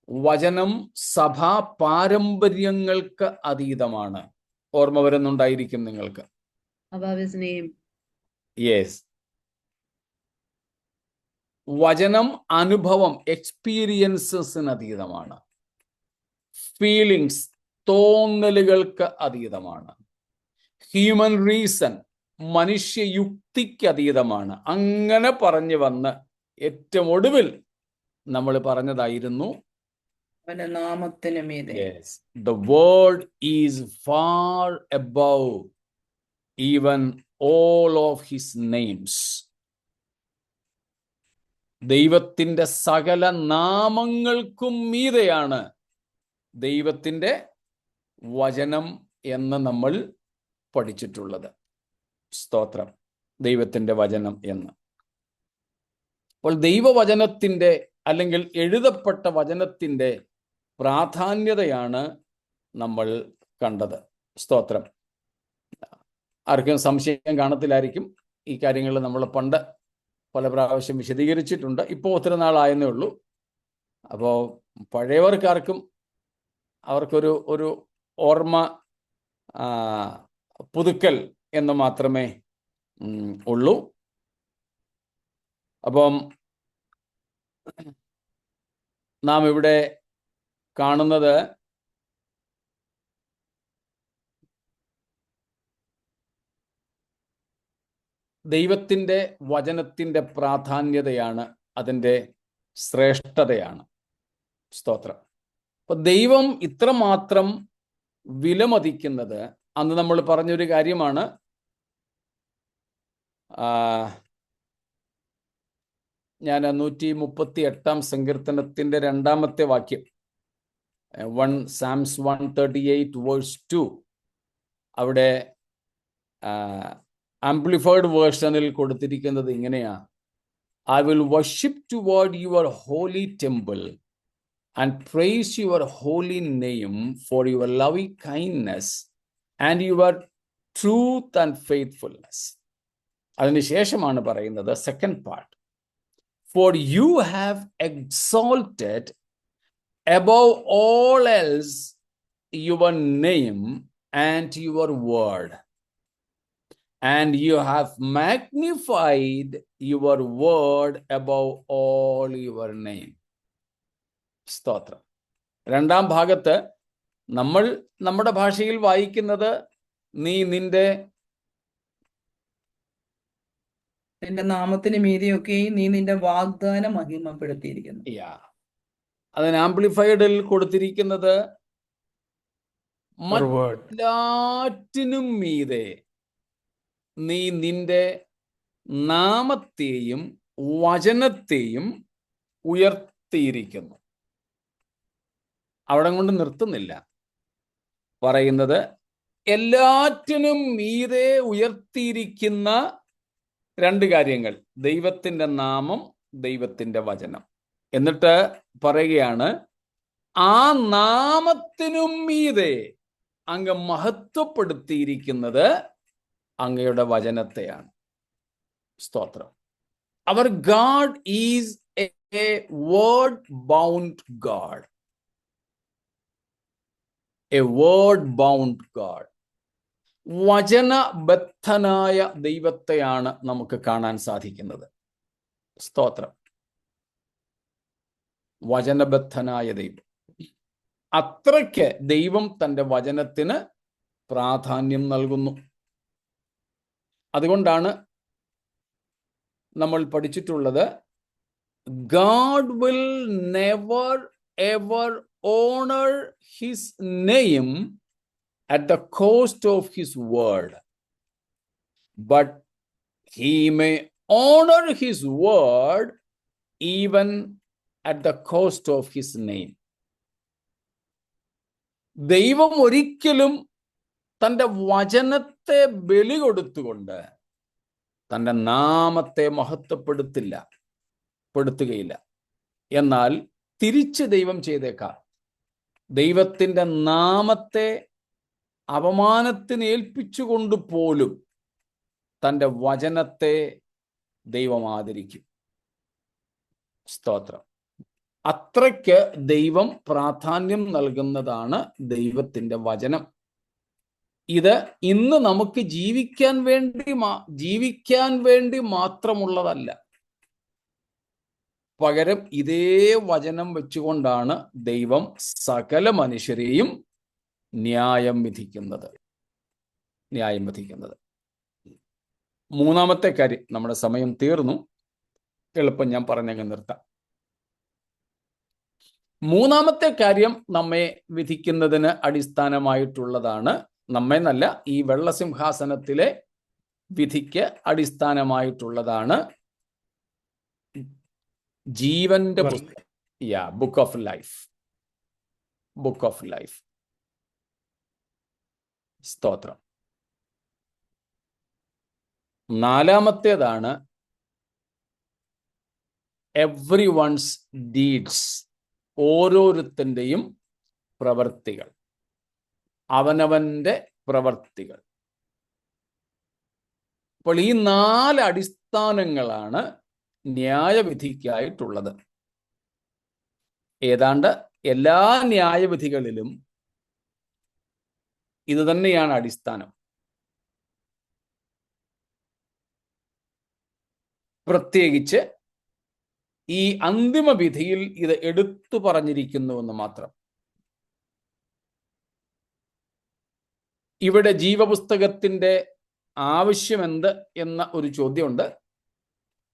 വചനം സഭാ പാരമ്പര്യങ്ങൾക്ക് അതീതമാണ്. ഓർമ്മ വരുന്നുണ്ടായിരിക്കും നിങ്ങൾക്ക്. യെസ്. വചനം അനുഭവം, എക്സ്പീരിയൻസസിന് അതീതമാണ്. ഫീലിങ്സ്, തോന്നലുകൾക്ക് അതീതമാണ്. ഹ്യൂമൻ റീസൺ, മനുഷ്യയുക്തിക്ക് അതീതമാണ്. അങ്ങനെ പറഞ്ഞു വന്ന് ഏറ്റവും ഒടുവിൽ നമ്മൾ പറഞ്ഞതായിരുന്നു, അവന്റെ നാമത്തിന് മീതെ. Yes, the word is far above even all of his names. ദൈവത്തിൻ്റെ സകല നാമങ്ങൾക്കും മീതെയാണ് ദൈവത്തിൻ്റെ വചനം എന്ന് നമ്മൾ പഠിച്ചിട്ടുള്ളത്. സ്തോത്രം. ദൈവത്തിൻ്റെ വചനം എന്ന്. അപ്പോൾ ദൈവവചനത്തിൻ്റെ അല്ലെങ്കിൽ എഴുതപ്പെട്ട വചനത്തിൻ്റെ പ്രാധാന്യതയാണ് നമ്മൾ കണ്ടത്. സ്തോത്രം. ആർക്കും സംശയം കാണത്തില്ലായിരിക്കും. ഈ കാര്യങ്ങൾ നമ്മൾ പണ്ട് പല പ്രാവശ്യം വിശദീകരിച്ചിട്ടുണ്ട്. ഇപ്പോൾ ഒത്തിരി നാളായെന്നേ ഉള്ളൂ. അപ്പോൾ പഴയവർക്കാർക്കും അവർക്കൊരു ഓർമ്മ പുതുക്കൽ എന്ന് മാത്രമേ ഉള്ളൂ. അപ്പം നാം ഇവിടെ കാണുന്നത് ദൈവത്തിൻ്റെ വചനത്തിൻ്റെ പ്രാധാന്യതയാണ്, അതിൻ്റെ ശ്രേഷ്ഠതയാണ്. സ്തോത്രം. അപ്പൊ ദൈവം ഇത്രമാത്രം വിലമതിക്കുന്നത്, അന്ന് നമ്മൾ പറഞ്ഞൊരു കാര്യമാണ്. ഞാൻ 138-ാം സങ്കീർത്തനത്തിൻ്റെ 2-ാമത്തെ വാക്യം, Psalms 138:2, അവിടെ ആംപ്ലിഫൈഡ് വേർഷനിൽ കൊടുത്തിരിക്കുന്നത് ഇങ്ങനെയാ: I will worship toward your holy temple and praise your holy name for your loving kindness and your truth and faithfulness. അതിനുശേഷമാണ് പറയുന്നത് second part, for you have exalted above all else your name and your word, and you have magnified your word above all your name. സ്തോത്രം. രണ്ടാം ഭാഗത്ത് നമ്മൾ നമ്മുടെ ഭാഷയിൽ വായിക്കുന്നത് നീ നിന്റെ നാമത്തിന് മീതിയൊക്കെയും നീ നിന്റെ വാഗ്ദാനം മഹിമപ്പെടുത്തിയിരിക്കുന്നു. അതിന് ആംപ്ലിഫൈഡിൽ കൊടുത്തിരിക്കുന്നത് Your word. മറ്റെല്ലാറ്റിനും മീതെ നീ നിന്റെ നാമത്തെയും വചനത്തെയും ഉയർത്തിയിരിക്കുന്നു. അവിടെ കൊണ്ട് നിർത്തുന്നില്ല, പറയുന്നത് എല്ലാറ്റിനും മീതെ ഉയർത്തിയിരിക്കുന്ന രണ്ട് കാര്യങ്ങൾ: ദൈവത്തിൻ്റെ നാമം, ദൈവത്തിൻ്റെ വചനം. എന്നിട്ട് പറയുകയാണ്, ആ നാമത്തിനും മീതെ അങ്ങ് മഹത്വപ്പെടുത്തിയിരിക്കുന്നത് അങ്ങയുടെ വചനത്തെയാണ്. സ്തോത്രം. അവർ God is a word bound God. A word bound God. വചനബദ്ധനായ ദൈവത്തെയാണ് നമുക്ക് കാണാൻ സാധിക്കുന്നത്. സ്തോത്രം. വചനബദ്ധനായ ദൈവം. അത്രയ്ക്ക് ദൈവം തൻ്റെ വചനത്തിന് പ്രാധാന്യം നൽകുന്നു. അതുകൊണ്ടാണ് നമ്മൾ പഠിച്ചിട്ടുള്ളത്, God will never ever honour his name at the cost of his word, but he may honor his word even at the cost of his name. ദൈവം ഒരിക്കലും തൻ്റെ വചനത്തെ ബലി കൊടുത്തുകൊണ്ട് തൻ്റെ നാമത്തെ മഹത്വപ്പെടുത്തുകയില്ല. എന്നാൽ തിരിച്ച് ദൈവം ചെയ്തേക്കാം. ദൈവത്തിൻ്റെ നാമത്തെ അപമാനത്തിന് ഏൽപ്പിച്ചുകൊണ്ട് പോലും തൻ്റെ വചനത്തെ ദൈവം ആദരിക്കും. സ്തോത്രം. അത്രയ്ക്ക് ദൈവം പ്രാധാന്യം നൽകുന്നതാണ് ദൈവത്തിൻ്റെ വചനം. ഇത് ഇന്ന് നമുക്ക് ജീവിക്കാൻ വേണ്ടി മാത്രമുള്ളതല്ല. പകരം ഇതേ വചനം വെച്ചുകൊണ്ടാണ് ദൈവം സകല മനുഷ്യരെയും ന്യായം വിധിക്കുന്നത്. മൂന്നാമത്തെ കാര്യം, നമ്മുടെ സമയം തീർന്നു, എളുപ്പം ഞാൻ പറഞ്ഞങ്ങ് നിർത്താം. മൂന്നാമത്തെ കാര്യം നമ്മെ വിധിക്കുന്നതിന് അടിസ്ഥാനമായിട്ടുള്ളതാണ്. നമ്മെ നല്ല ഈ വെള്ളസിംഹാസനത്തിലെ വിധിക്ക് അടിസ്ഥാനമായിട്ടുള്ളതാണ് ജീവന്റെ പുസ്തകം. Book of life. Book of life. സ്തോത്രം. നാലാമത്തേതാണ് എവ്രി വൺസ് ഡീഡ്സ്. ഓരോരുത്തൻ്റെയും പ്രവർത്തികൾ, അവനവന്റെ പ്രവർത്തികൾ. അപ്പോൾ ഈ 4 അടിസ്ഥാനങ്ങളാണ് ന്യായവിധിക്കായിട്ടുള്ളത്. ഏതാണ്ട് എല്ലാ ന്യായവിധികളിലും ഇത് തന്നെയാണ് അടിസ്ഥാനം. പ്രത്യേകിച്ച് ഈ അന്തിമ വിധിയിൽ ഇത് എടുത്തു പറഞ്ഞിരിക്കുന്നുവെന്ന് മാത്രം. ഇവിടെ ജീവപുസ്തകത്തിന്റെ ആവശ്യമെന്ത് എന്ന ഒരു ചോദ്യമുണ്ട്.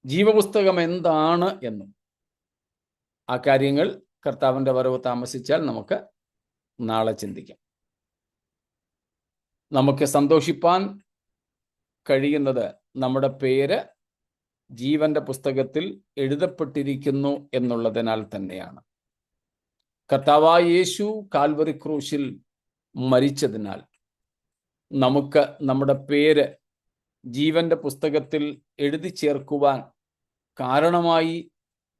ജീവപുസ്തകം എന്താണ് എന്നും. ആ കാര്യങ്ങൾ കർത്താവിൻ്റെ വരവ് താമസിച്ചാൽ നമുക്ക് നാളെ ചിന്തിക്കാം. നമുക്ക് സന്തോഷിപ്പാൻ കഴിയുന്നത് നമ്മുടെ പേര് ജീവന്റെ പുസ്തകത്തിൽ എഴുതപ്പെട്ടിരിക്കുന്നു എന്നുള്ളതിനാൽ തന്നെയാണ്. കർത്താവായ യേശു കാൽവറി ക്രൂശിൽ മരിച്ചതിനാൽ നമുക്ക് നമ്മുടെ പേര് ജീവന്റെ പുസ്തകത്തിൽ എഴുതി ചേർക്കുവാൻ കാരണമായി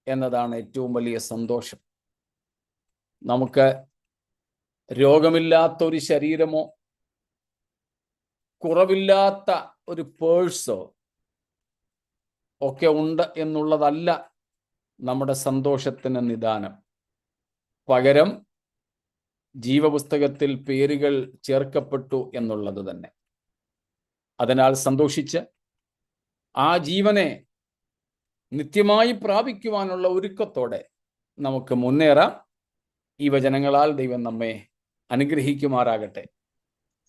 എന്നതാണ് ഏറ്റവും വലിയ സന്തോഷം. നമുക്ക് രോഗമില്ലാത്തൊരു ശരീരമോ കുറവില്ലാത്ത ഒരു പേഴ്സോ ഒക്കെ ഉണ്ട് എന്നുള്ളതല്ല നമ്മുടെ സന്തോഷത്തിന് നിദാനം. പകരം ജീവപുസ്തകത്തിൽ പേരുകൾ ചേർക്കപ്പെട്ടു എന്നുള്ളത് തന്നെ. അതിനാൽ സന്തോഷിച്ച് ആ ജീവനെ നിത്യമായി പ്രാപിക്കുവാനുള്ള ഒരുക്കത്തോടെ നമുക്ക് മുന്നേറാം. ഈ വചനങ്ങളാൽ ദൈവം നമ്മെ അനുഗ്രഹിക്കുമാറാകട്ടെ.